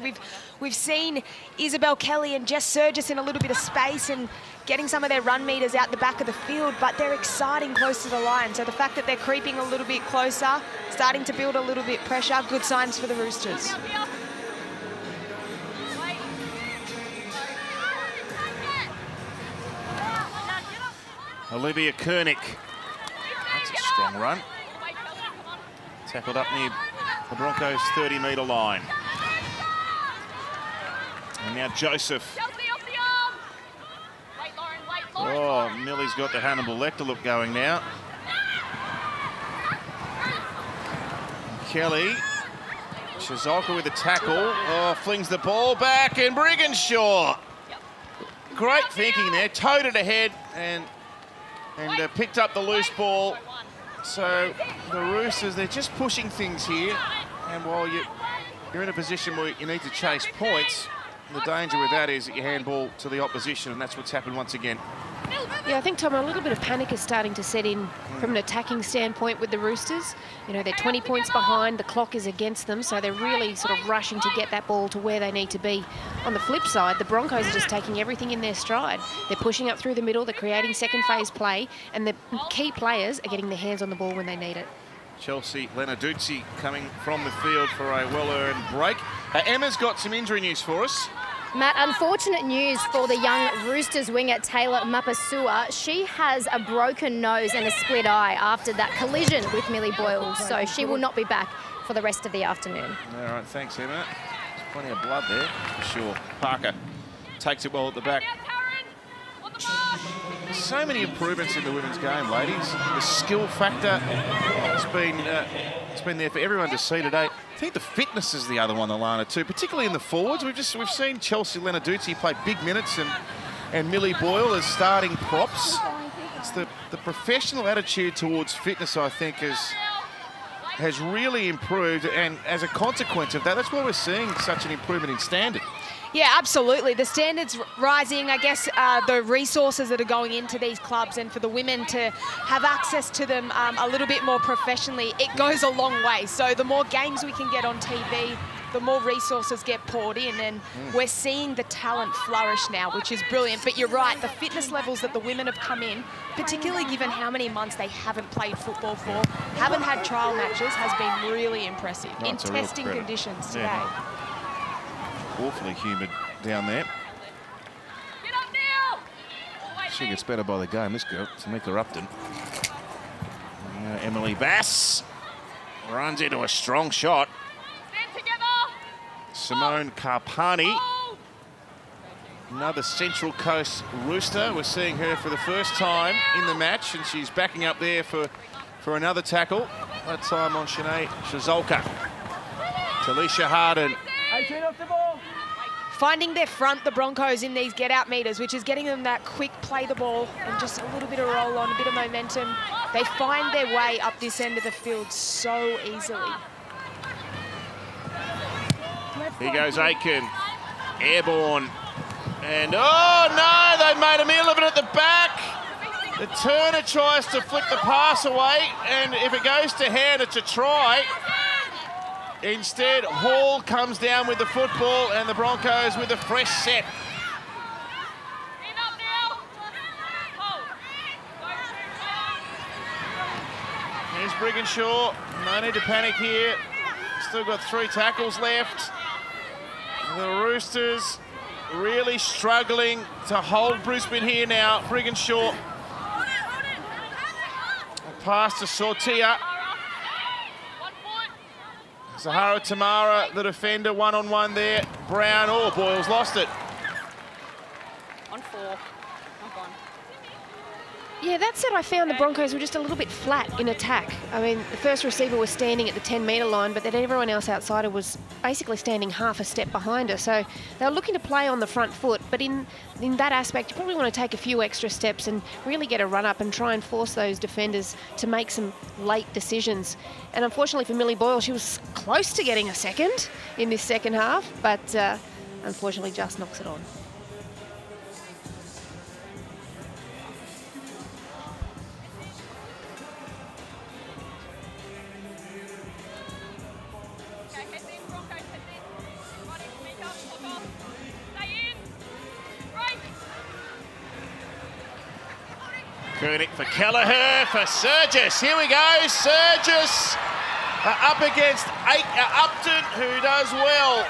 We've seen Isabel Kelly and Jess Surgis in a little bit of space and getting some of their run meters out the back of the field, but they're exciting close to the line. So the fact that they're creeping a little bit closer, starting to build a little bit pressure, good signs for the Roosters. Olivia Koenig. That's a strong run. Tackled up near the Broncos' 30-metre line. And now Joseph. Oh, Millie's got the Hannibal Lecter look going now. Kelly. Shizuoka with the tackle. Oh, flings the ball back, and Brigginshaw. Great thinking there. Towed it ahead and picked up the loose ball. So the Roosters, they're just pushing things here, and while you're in a position where you need to chase points, the danger with that is that you handball to the opposition, and that's what's happened once again. Yeah, I think, Tom, a little bit of panic is starting to set in from an attacking standpoint with the Roosters. You know, they're 20 points behind, the clock is against them, so they're really sort of rushing to get that ball to where they need to be. On the flip side, the Broncos are just taking everything in their stride. They're pushing up through the middle, they're creating second phase play, and the key players are getting their hands on the ball when they need it. Chelsea Lenarduzzi coming from the field for a well-earned break. Emma's got some injury news for us. Matt, unfortunate news for the young Roosters winger Taylor Mapasua. She has a broken nose and a split eye after that collision with Millie Boyle, so she will not be back for the rest of the afternoon. All right, thanks, Emma. There's plenty of blood there, for sure. Parker takes it well at the back. So many improvements in the women's game, ladies. The skill factor has been there for everyone to see today. I think the fitness is the other one, Alana, too, particularly in the forwards. We've seen Chelsea Lenarduzzi play big minutes and Millie Boyle as starting props. It's the professional attitude towards fitness, I think, has really improved, and as a consequence of that, that's why we're seeing such an improvement in standard. Yeah, absolutely. The standards rising, I guess the resources that are going into these clubs and for the women to have access to them a little bit more professionally, it goes a long way. So the more games we can get on TV, the more resources get poured in, and we're seeing the talent flourish now, which is brilliant. But you're right, the fitness levels that the women have come in, particularly given how many months they haven't played football for, haven't had trial matches, has been really impressive in testing conditions today. Yeah. Awfully humid down there. Get up now! She gets better by the game, this girl, Tamika Upton. Emily Bass runs into a strong shot. Stand together! Simone Carpani, another Central Coast Rooster. We're seeing her for the first time in the match, and she's backing up there for another tackle. That time on Sinead Shazolka. Talisha Harden. Finding their front, the Broncos, in these get-out meters, which is getting them that quick play the ball and just a little bit of roll on, a bit of momentum. They find their way up this end of the field so easily. Here goes Aiken. Airborne. And, oh, no, they made a meal of it at the back. The Turner tries to flick the pass away, and if it goes to hand, it's a try. Instead, Hall comes down with the football, and the Broncos with a fresh set. Here's Brigginshaw. No need to panic here. Still got 3 tackles left. The Roosters really struggling to hold Brisbane here now. Brigginshaw. Pass to Sortia. Zahara Tamara, the defender, one-on-one there. Brown, oh, Boyle's lost it. On 4. Not gone. Yeah, that said, I found the Broncos were just a little bit flat in attack. I mean, the first receiver was standing at the 10-metre line, but then everyone else outside her was basically standing half a step behind her. So they were looking to play on the front foot, but in that aspect, you probably want to take a few extra steps and really get a run up and try and force those defenders to make some late decisions. And unfortunately for Millie Boyle, she was close to getting a second in this second half, but unfortunately just knocks it on. Koenig for Kelleher, for Surgis. Here we go, Surgis up against Upton, who does well.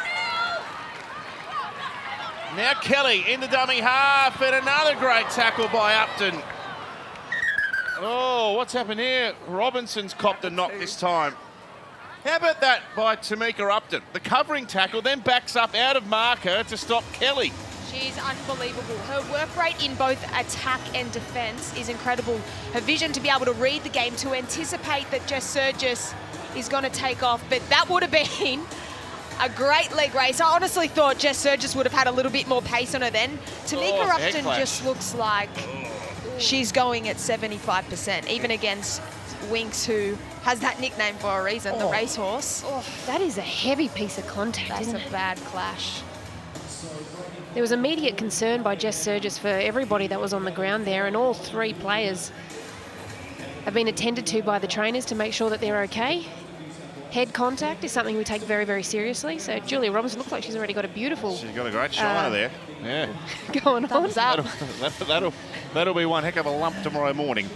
Now Kelly in the dummy half, and another great tackle by Upton. Oh, what's happened here? Robinson's copped a knock this time. How about that by Tamika Upton? The covering tackle, then backs up out of marker to stop Kelly. She's unbelievable. Her work rate in both attack and defence is incredible. Her vision to be able to read the game, to anticipate that Jess Surgis is going to take off, but that would have been a great leg race. I honestly thought Jess Surgis would have had a little bit more pace on her then. Tamika Upton just looks like she's going at 75%, even against Winks, who has that nickname for a reason, the racehorse. Oh, that is a heavy piece of contact, That's isn't a it? bad clash. There was immediate concern by Jess Surgis for everybody that was on the ground there, and all 3 players have been attended to by the trainers to make sure that they're okay. Head contact is something we take very, very seriously. So Julia Robinson looks like she's already got a beautiful... She's got a great shiner there. Yeah. going on. Thumbs up. That'll be one heck of a lump tomorrow morning.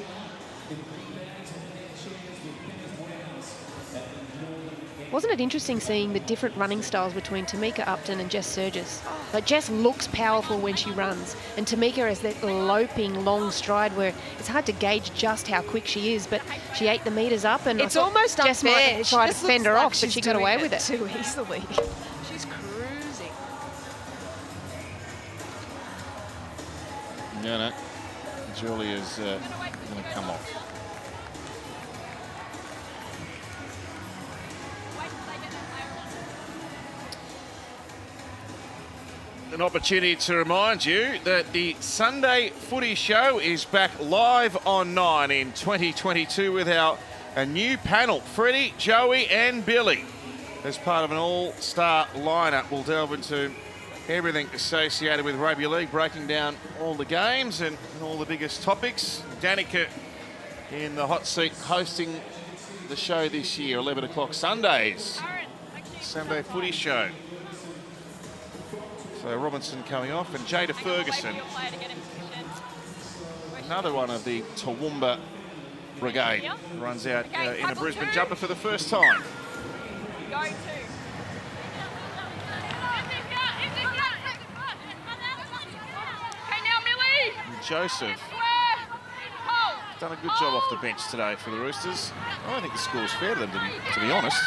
Wasn't it interesting seeing the different running styles between Tamika Upton and Jess Surgis? Like, Jess looks powerful when she runs, and Tamika has that loping, long stride where it's hard to gauge just how quick she is, but she ate the meters up, and It's almost Jess unfair. might try to fend her off, but she got away with it. Too easily. She's cruising. No. Julia's going to come off. An opportunity to remind you that the Sunday Footy Show is back live on 9 in 2022 with a new panel, Freddie, Joey and Billy. As part of an all-star lineup, we'll delve into everything associated with rugby league, breaking down all the games and all the biggest topics. Danica in the hot seat hosting the show this year, 11 o'clock Sundays. Sunday footy show. So Robinson coming off, and Jada Ferguson, another one of the Toowoomba Brigade, runs out in a Brisbane jumper for the first time. Joseph done a good job off the bench today for the Roosters. I don't think the score's fair to them, to be honest.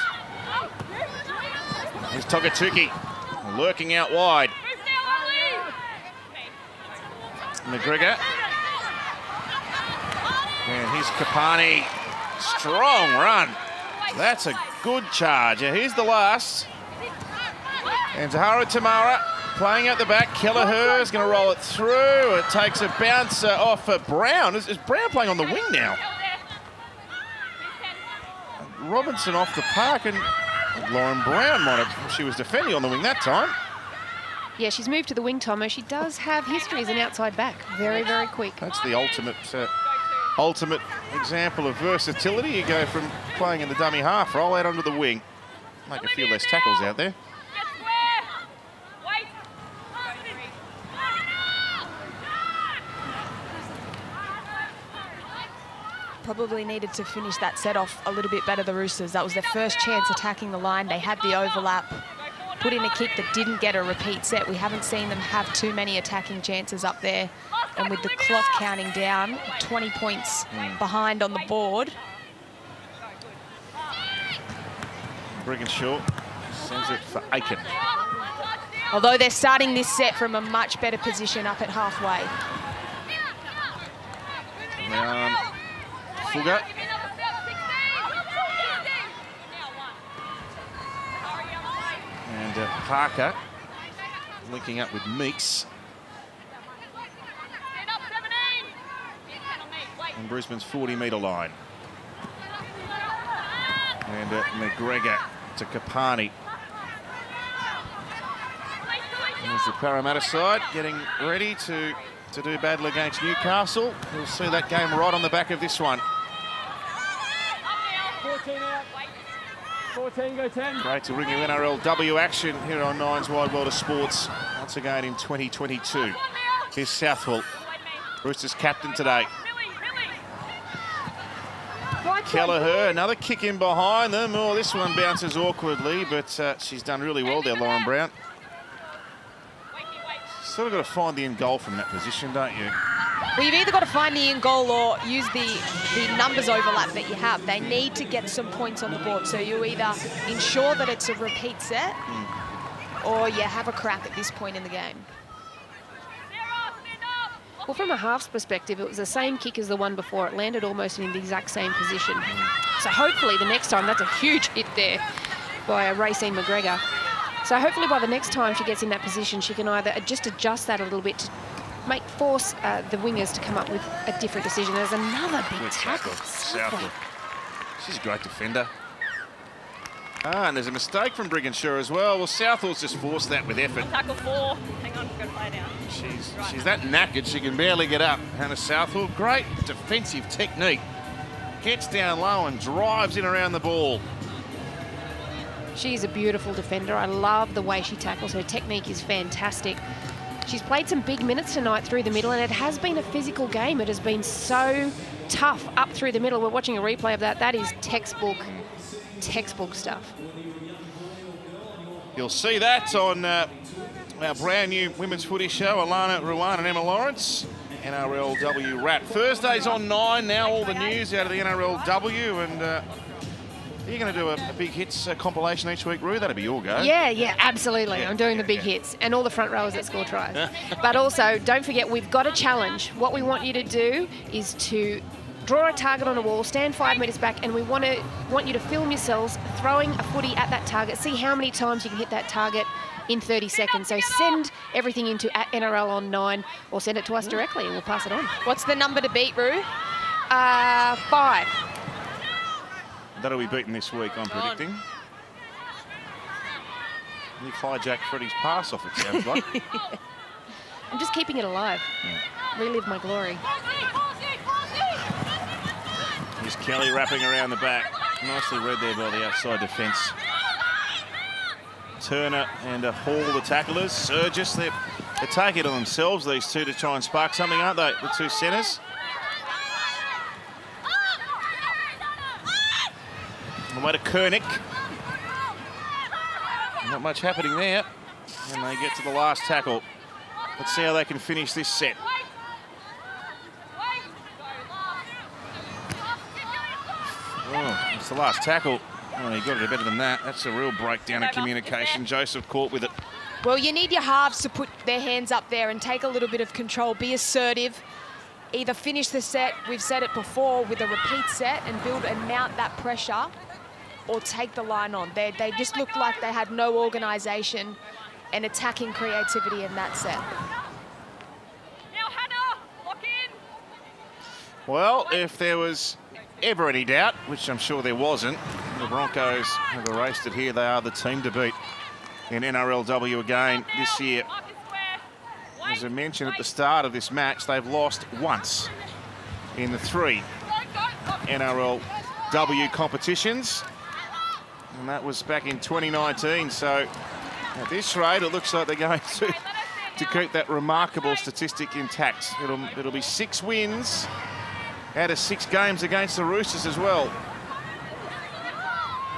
Here's Togatuki lurking out wide. McGregor. And here's Kapani. Strong run. That's a good charge. Here's the last. And Zahara Tamara playing out the back. Kelleher is going to roll it through. It takes a bounce off Brown. Is Brown playing on the wing now? Robinson off the park, and Lauren Brown might have, she was defending on the wing that time. Yeah, she's moved to the wing, Tomo. She does have history as an outside back. Very, very quick. That's the ultimate example of versatility. You go from playing in the dummy half, roll out onto the wing. Make a few less tackles out there. Probably needed to finish that set off a little bit better, the Roosters. That was their first chance attacking the line. They had the overlap, put in a kick that didn't get a repeat set. We haven't seen them have too many attacking chances up there. And with the clock counting down, 20 points behind on the board. Brigginshaw sends it for Aiken. Although they're starting this set from a much better position up at halfway. Fugger. And Parker linking up with Meeks. On Brisbane's 40-metre line. And McGregor to Kapani. There's the Parramatta side getting ready to do battle against Newcastle. We'll see that game right on the back of this one. 14 out. 14, go 10. Great to bring you NRLW action here on Nine's Wide World of Sports once again in 2022. Here's Southwell, Roosters captain today. Kelleher, another kick in behind them. Oh, this one bounces awkwardly, but she's done really well there, Lauren Brown. Sort of got to find the end goal from that position, don't you? Well, you've either got to find the end goal or use the numbers overlap that you have. They need to get some points on the board. So you either ensure that it's a repeat set or you have a crack at this point in the game. Well, from a half's perspective, it was the same kick as the one before. It landed almost in the exact same position. So hopefully the next time, that's a huge hit there by Racine McGregor. So hopefully by the next time she gets in that position, she can either just adjust that a little bit to force the wingers to come up with a different decision. There's another big tackle. Southwell. She's a great defender. And there's a mistake from Brigginshaw as well. Well, Southwell's just forced that with effort. Tackle 4. Hang on, go play down. She's that knackered, she can barely get up. Hannah Southwell, great defensive technique. Gets down low and drives in around the ball. She's a beautiful defender. I love the way she tackles. Her technique is fantastic. She's played some big minutes tonight through the middle, and it has been a physical game. It has been so tough up through the middle. We're watching a replay of that. That is textbook stuff. You'll see that on our brand new women's footy show, Alana Ruan and Emma Lawrence, NRLW wrap. Thursdays on 9 now, all the news out of the NRLW, and you're going to do a big hits compilation each week, Roo? That'll be your go. Yeah, absolutely. I'm doing the big hits and all the front rowers that score tries. But also, don't forget, we've got a challenge. What we want you to do is to draw a target on a wall, stand 5 metres back, and we want you to film yourselves throwing a footy at that target. See how many times you can hit that target in 30 seconds. So send everything into @NRL on 9 or send it to us directly and we'll pass it on. What's the number to beat, Roo? 5. That'll be beaten this week, I'm predicting. He hijacked Freddie's pass off, it sounds like. I'm just keeping it alive. Yeah. Relive my glory. Here's Kelly wrapping around the back. Nicely read there by the outside defence. Turner and Hall, the tacklers. Surgis, they're taking it on themselves, these two, to try and spark something, aren't they? The two centres. On the way to Koenig. Not much happening there. And they get to the last tackle. Let's see how they can finish this set. Oh, it's the last tackle. Oh, he got it better than that. That's a real breakdown of communication. Joseph caught with it. Well, you need your halves to put their hands up there and take a little bit of control, be assertive, either finish the set, we've said it before, with a repeat set and build and mount that pressure, or take the line on. They just looked like they had no organisation and attacking creativity in that set. Now, Hannah, lock in. Well, if there was ever any doubt, which I'm sure there wasn't, the Broncos have erased it here. They are the team to beat in NRLW again this year. As I mentioned at the start of this match, they've lost once in the 3 NRLW competitions. And that was back in 2019. So at this rate, it looks like they're going to keep that remarkable statistic intact. It'll be 6 wins out of 6 games against the Roosters as well.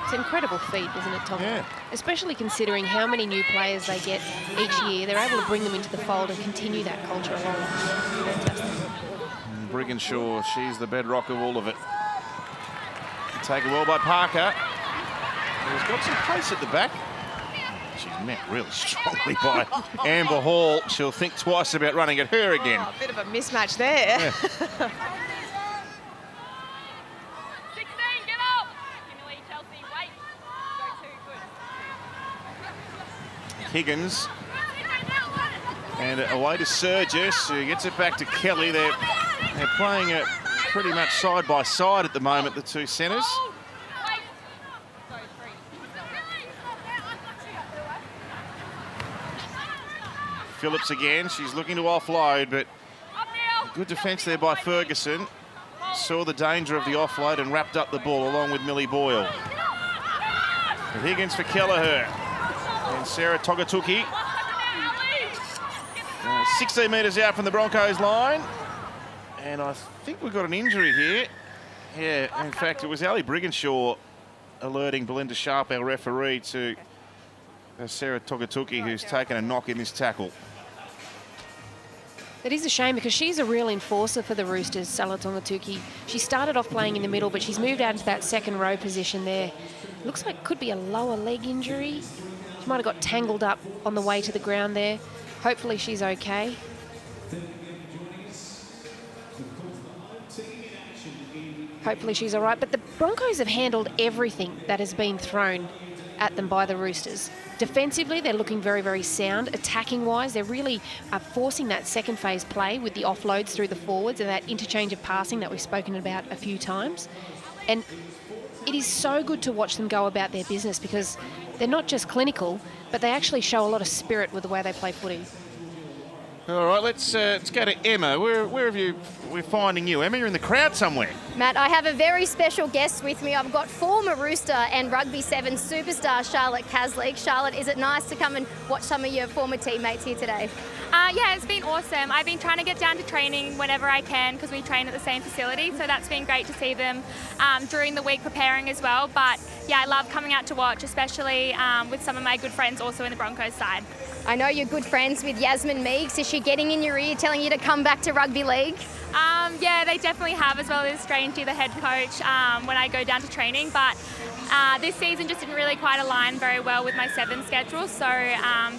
It's an incredible feat, isn't it, Tom? Yeah. Especially considering how many new players they get each year. They're able to bring them into the fold and continue that culture along. Fantastic. Brigginshaw, she's the bedrock of all of it. Taken well by Parker. He's got some pace at the back. She's met really strongly by Amber Hall. She'll think twice about running at her again. Oh, a bit of a mismatch there. Yeah. 16, get up. Kimberly, Chelsea, wait. Go 2, good. Higgins. And away to Surgis, who gets it back to Kelly. They're playing it pretty much side by side at the moment, the two centres. Phillips again, she's looking to offload, but good defence there by Ferguson. Saw the danger of the offload and wrapped up the ball along with Millie Boyle. And Higgins for Kelleher. And Sarah Togatuki. 16 metres out from the Broncos line. And I think we've got an injury here. Yeah, in fact, it was Ali Brigginshaw alerting Belinda Sharp, our referee, to Sarah Togatuki, who's taken a knock in this tackle. It is a shame because she's a real enforcer for the Roosters, Salah Tongatuki. She started off playing in the middle, but she's moved out into that second row position there. Looks like it could be a lower leg injury. She might have got tangled up on the way to the ground there. Hopefully she's okay. Hopefully she's all right. But the Broncos have handled everything that has been thrown at them by the Roosters. Defensively, they're looking very, very sound. Attacking-wise, they're really forcing that second phase play with the offloads through the forwards and that interchange of passing that we've spoken about a few times. And it is so good to watch them go about their business because they're not just clinical, but they actually show a lot of spirit with the way they play footy. All right, let's go to Emma. We're finding you. Emma, you're in the crowd somewhere. Matt, I have a very special guest with me. I've got former Rooster and Rugby 7 superstar Charlotte Caslick. Charlotte, is it nice to come and watch some of your former teammates here today? Yeah, it's been awesome. I've been trying to get down to training whenever I can because we train at the same facility, so that's been great to see them during the week preparing as well. But yeah, I love coming out to watch, especially with some of my good friends also in the Broncos side. I know you're good friends with Yasmin Meeks. Is she getting in your ear telling you to come back to rugby league? Yeah, they definitely have, as well as Strangey, the head coach, when I go down to training. But this season just didn't really quite align very well with my 7 schedule. So,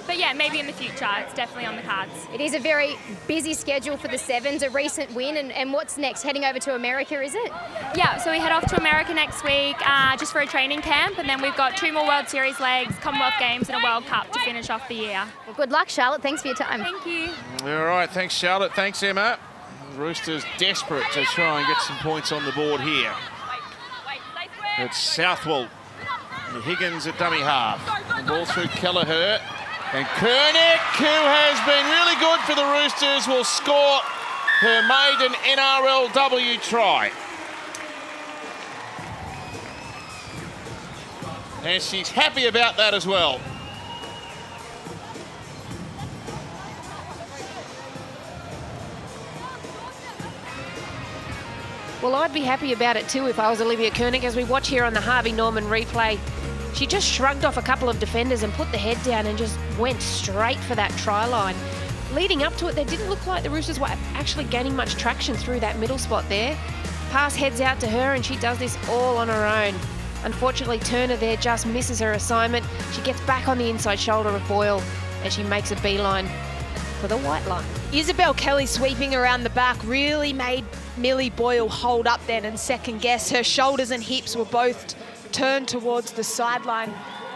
but yeah, maybe in the future, it's definitely on the cards. It is a very busy schedule for the 7s, a recent win. And what's next? Heading over to America, is it? Yeah, so we head off to America next week just for a training camp. And then we've got 2 more World Series legs, Commonwealth Games and a World Cup to finish off the year. Well, good luck, Charlotte. Thanks for your time. Thank you. All right, thanks, Charlotte. Thanks, Emma. Roosters desperate to try and get some points on the board here. It's Southwell. Higgins at dummy half. Ball through Kelleher. And Koenig, who has been really good for the Roosters, will score her maiden NRLW try. And she's happy about that as well. Well, I'd be happy about it too if I was Olivia Koenig. As we watch here on the Harvey Norman replay, she just shrugged off a couple of defenders and put the head down and just went straight for that try line. Leading up to it, they didn't look like the Roosters were actually gaining much traction through that middle spot there. Pass heads out to her and she does this all on her own. Unfortunately, Turner there just misses her assignment. She gets back on the inside shoulder of Boyle and she makes a beeline for the white line. Isabel Kelly sweeping around the back really made Millie Boyle hold up then and second guess. Her shoulders and hips were both turned towards the sideline.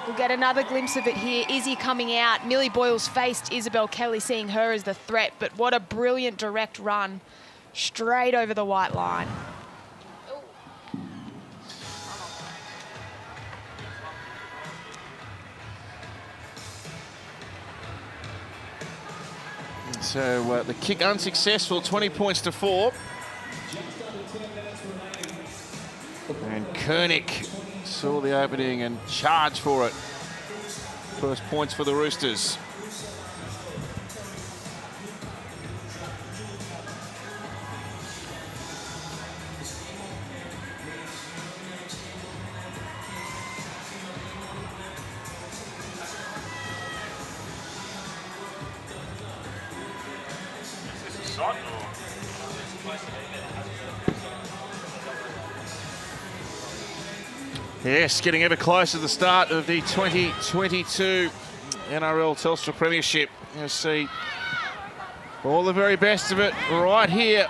We'll get another glimpse of it here. Izzy coming out. Millie Boyle's faced Isabel Kelly, seeing her as the threat, but what a brilliant direct run straight over the white line. So the kick unsuccessful, 20 points to 4. And Koenig saw the opening and charged for it. First points for the Roosters. Yes, getting ever closer to the start of the 2022 NRL Telstra Premiership. You'll see all the very best of it right here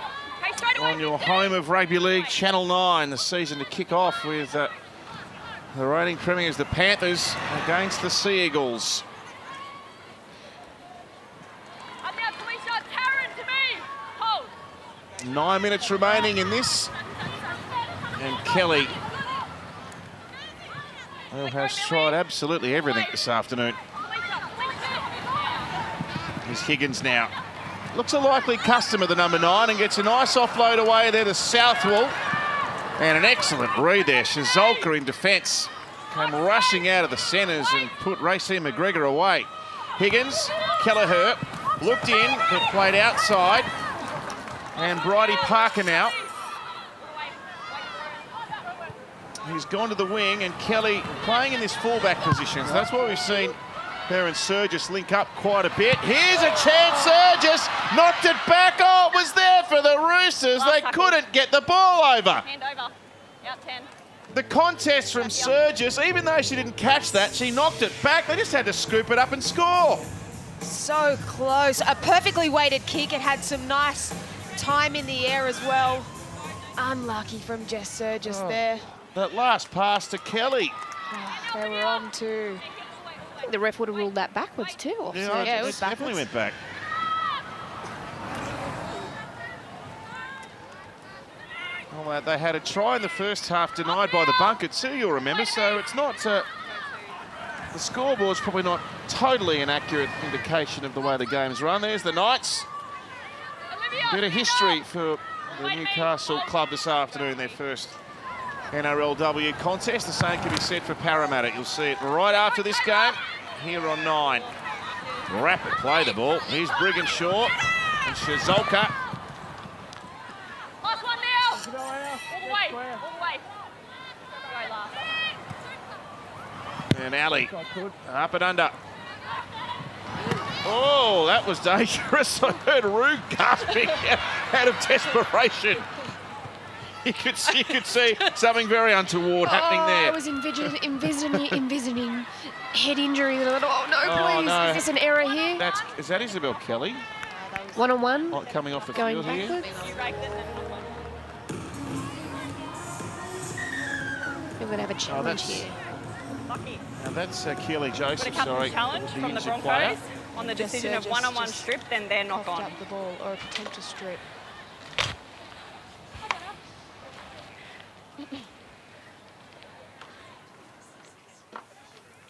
on your home of rugby league, Channel 9. The season to kick off with the reigning premiers, the Panthers, against the Sea Eagles. 9 minutes remaining in this. And Kelly, who has tried absolutely everything this afternoon. Here's Higgins now. Looks a likely customer, the number 9, and gets a nice offload away there to Southwell. And an excellent read there. Shazolka in defence. Came rushing out of the centres and put Racine McGregor away. Higgins, Kelleher, looked in, but played outside. And Bridie Parker now. He's gone to the wing, and Kelly playing in this fullback position. So that's why we've seen her and Surgis link up quite a bit. Here's a chance, Surgis knocked it back. Oh, it was there for the Roosters. They couldn't get the ball over. Hand over. Out 10. The contest from Surgis, even though she didn't catch that, she knocked it back. They just had to scoop it up and score. So close. A perfectly weighted kick. It had some nice time in the air as well. Unlucky from Jess Surgis there. That last pass to Kelly. Oh, they were on too. I think the ref would have ruled that backwards too. Yeah, it definitely went back. Well, they had a try in the first half denied by the bunker too, you'll remember, so it's not... the scoreboard's probably not totally an accurate indication of the way the game's run. There's the Knights. A bit of history for the Newcastle club this afternoon, their first NRLW contest. The same can be said for Parramatta. You'll see it right after this game here on 9. Rapid play the ball. Here's Brigginshaw and Shazolka. Last one now. All the way. All the way. Go last. And Ali up and under. Oh, that was dangerous. I heard Rue gasping out of desperation. You could see something very untoward happening there. I was envisioning head injury. Oh, no, please. No. Is this an error here? Is that Isabel Kelly? One-on-one. Coming off the Going field here. We're going to have a challenge here. Now that's Keely Joseph, Got a couple sorry. challenge from the injured Broncos player. on the Just decision of Surgis one-on-one just strip, then they're knock coughed on. up the ball, or a potential strip.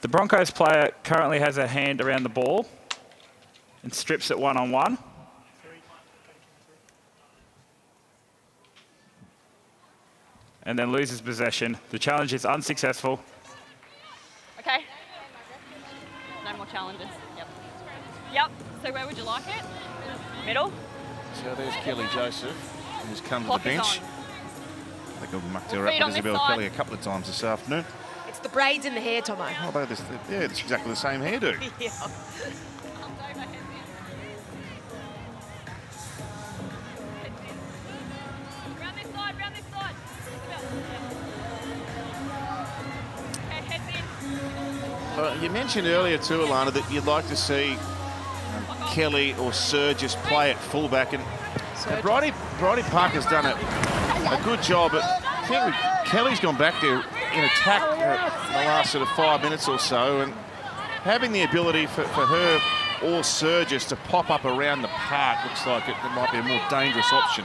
The Broncos player currently has a hand around the ball and strips it one-on-one. And then loses possession. The challenge is unsuccessful. Okay. No more challenges. Yep. So where would you like it? Middle. So there's Kelly Joseph, who's come to Clock the is bench. on. I think I've mucked We'll her up feed with on this Isabel side. Kelly a couple of times this afternoon. It's the braids in the hair, Tomo. Although this, yeah, it's exactly the same hairdo. Yeah. Round this side, round this side. Okay, heads in. You mentioned earlier too, Alana, that you'd like to see Kelly or Surgis play at fullback, and Bridie Parker's done a good job. But I think Kelly's gone back there in attack in the last sort of 5 minutes or so, and having the ability for her or Surgis to pop up around the park looks like it might be a more dangerous option.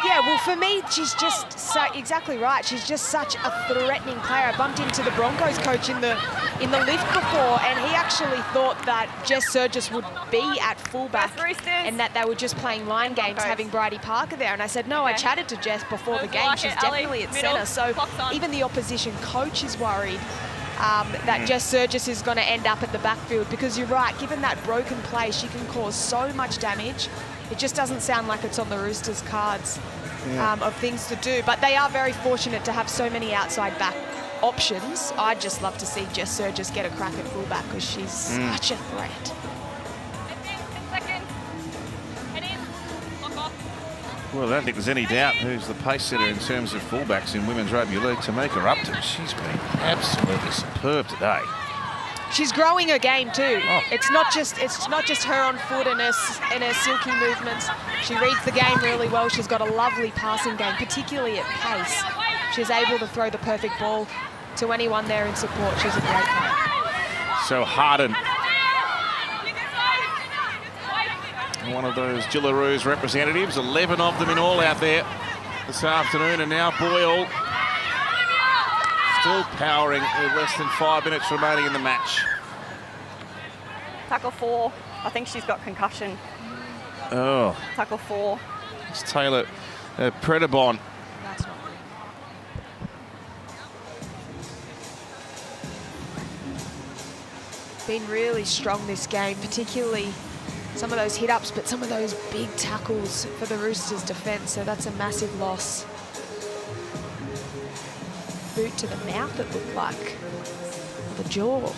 Yeah, well, for me, she's just exactly right. She's just such a threatening player. I bumped into the Broncos coach in the lift before, and he actually thought that Jess Surgis would be at fullback and that they were just playing line games, having Bridie Parker there. And I said, no, I chatted to Jess before the game. She's definitely at centre. So even the opposition coach is worried that Jess Surgis is going to end up at the backfield, because you're right, given that broken play, she can cause so much damage. It just doesn't sound like it's on the Roosters' cards of things to do. But they are very fortunate to have so many outside back options. I'd just love to see Jess Surgis get a crack at fullback, because she's such a threat. Head in, 10 seconds. Head in, lock off. Well, I don't think there's any doubt who's the pace setter in terms of fullbacks in Women's Rugby League. Tamika Upton, she's been absolutely superb today. She's growing her game too. It's not just her on foot and her silky movements. She reads the game really well. She's got a lovely passing game, particularly at pace. She's able to throw the perfect ball to anyone there in support. She's a great player. So Harden, one of those Gillaroos representatives, 11 of them in all out there this afternoon, and now Boyle still powering with less than 5 minutes remaining in the match. Tackle 4. I think she's got concussion. Oh. Tackle 4. It's Taylor Predabon. That's not good. Been really strong this game, particularly some of those hit-ups, but some of those big tackles for the Roosters' defence, so that's a massive loss. Boot to the mouth, it looked like, or the jaw.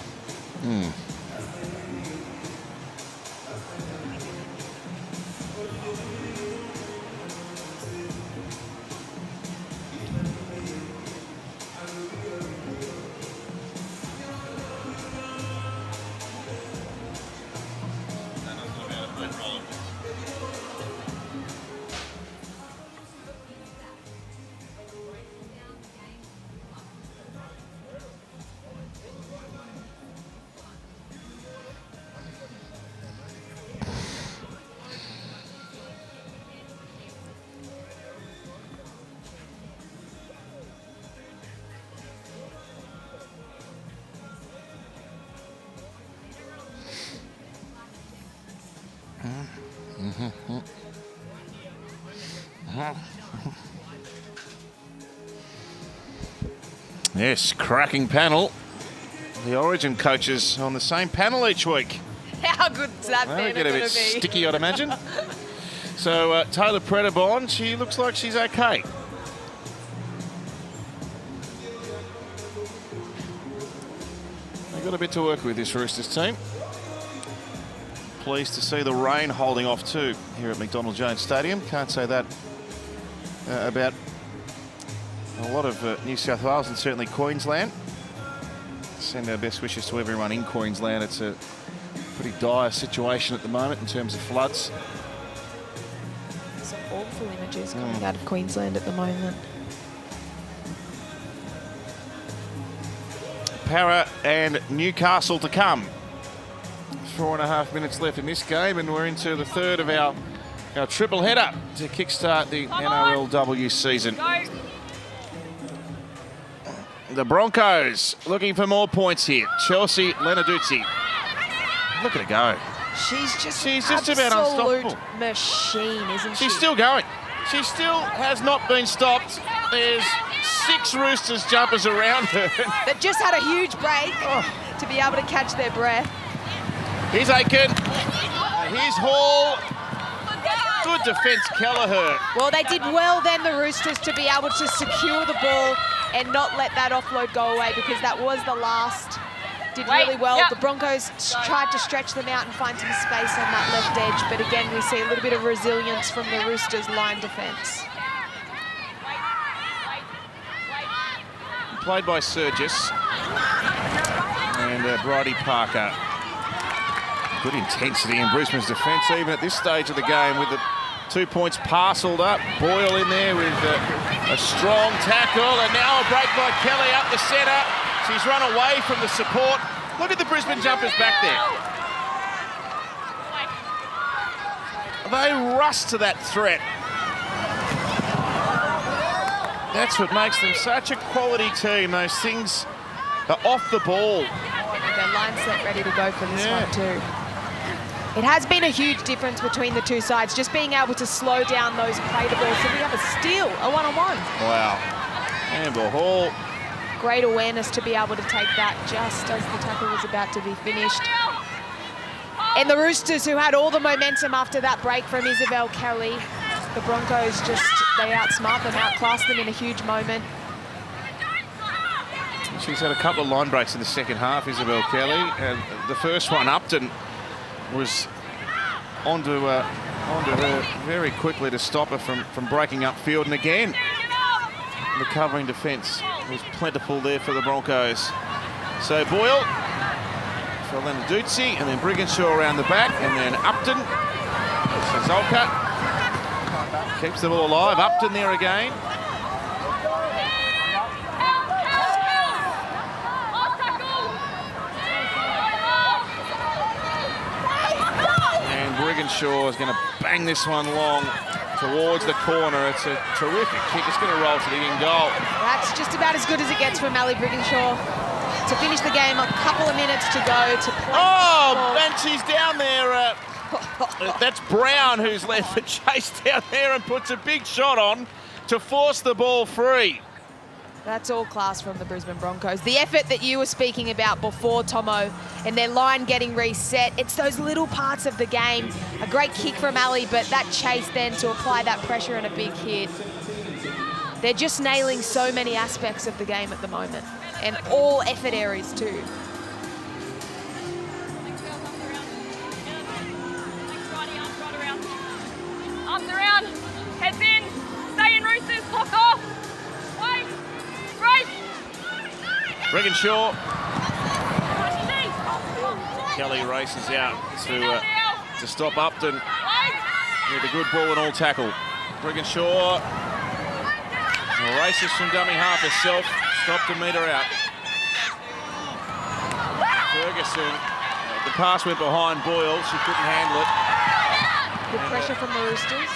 Yes, cracking panel. The Origin coaches on the same panel each week. How good's that They been get a going bit to be? sticky, I'd imagine. So Taylor Predabon, she looks like she's okay. They've got a bit to work with, this Roosters team. Pleased to see the rain holding off too here at McDonald Jones Stadium. Can't say that about a lot of New South Wales and certainly Queensland. Send our best wishes to everyone in Queensland. It's a pretty dire situation at the moment in terms of floods. Some awful images coming out of Queensland at the moment. Para and Newcastle to come. 4.5 minutes left in this game, and we're into the third of our triple header to kickstart the NRLW season. The Broncos looking for more points here. Chelsea Lenarduzzi. Look at her go. She's just about unstoppable. Machine, isn't she? She's still going. She still has not been stopped. There's 6 Roosters jumpers around her. That just had a huge break to be able to catch their breath. Here's Aiken. Here's Hall. Good defence, Kelleher. Well, they did well then, the Roosters, to be able to secure the ball and not let that offload go away, because that was the last. Did really well. The Broncos tried to stretch them out and find some space on that left edge, but again, we see a little bit of resilience from the Roosters' line defence. Played by Surgis and Bridie Parker. Good intensity in Brisbane's defence, even at this stage of the game, with the 2 points parcelled up. Boyle in there with a strong tackle, and now a break by Kelly up the centre. She's run away from the support. Look at the Brisbane jumpers back there. They rush to that threat. That's what makes them such a quality team. Those things are off the ball. Their line set ready to go for this one too. It has been a huge difference between the two sides, just being able to slow down those play the ball. So we have a steal, a one-on-one. Wow. Amber Hall. Great awareness to be able to take that just as the tackle was about to be finished. And the Roosters, who had all the momentum after that break from Isabel Kelly, the Broncos they outsmart them, outclass them in a huge moment. She's had a couple of line breaks in the second half, Isabel Kelly, and the first one, Upton, was onto her very quickly to stop her from breaking upfield. And again, the covering defence was plentiful there for the Broncos. So Boyle for Lenarduzzi, and then Brigginshaw around the back, and then Upton. Zolka keeps the ball alive. Upton there again. And Brigginshaw is going to bang this one long towards the corner. It's a terrific kick. It's going to roll to the in goal. That's just about as good as it gets for Allie Brigginshaw to finish the game. A couple of minutes to go to play. Oh, and she's down there. That's Brown who's led the chase down there and puts a big shot on to force the ball free. That's all class from the Brisbane Broncos. The effort that you were speaking about before, Tomo, and their line getting reset. It's those little parts of the game. A great kick from Ali, but that chase then to apply that pressure and a big hit. They're just nailing so many aspects of the game at the moment, and all effort areas too. Arms around, heads in, stay in Roosters, clock off. Wait, break. Brigginshaw. Kelly races out to stop Upton with a good ball and all tackle. Brigginshaw races from dummy half herself, stopped to meet her out. Ferguson, the pass went behind Boyle, she couldn't handle it. Good pressure from the Roosters.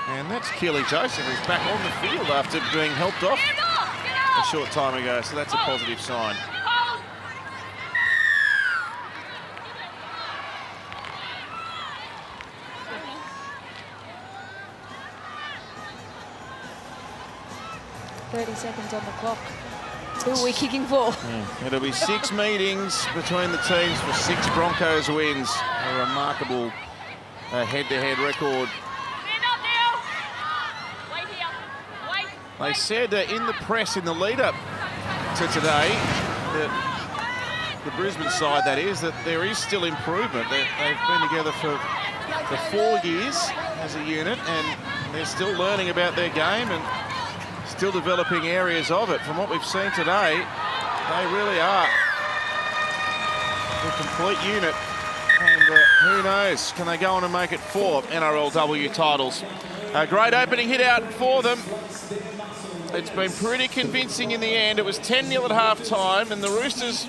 And that's Keely Joseph, who's back on the field after being helped off a short time ago, so that's a positive sign. Seconds on the clock. Who are we kicking for? It'll be 6 meetings between the teams for 6 Broncos wins. A remarkable head-to-head record. They said in the press in the lead-up to today, that the Brisbane side, that is, that there is still improvement. They've been together for 4 years as a unit, and they're still learning about their game and still developing areas of it. From what we've seen today, they really are a complete unit. And who knows, can they go on and make it 4 NRLW titles? A great opening hit out for them. It's been pretty convincing in the end. It was 10-0 at half-time, and the Roosters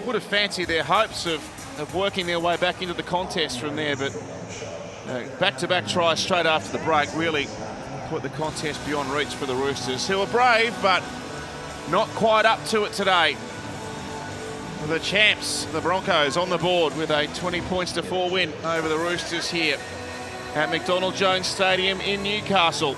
would have fancied their hopes of working their way back into the contest from there, but back-to-back tries straight after the break really put the contest beyond reach for the Roosters, who were brave, but not quite up to it today. The champs, the Broncos, on the board with a 20 points to 4 win over the Roosters here at McDonald Jones Stadium in Newcastle.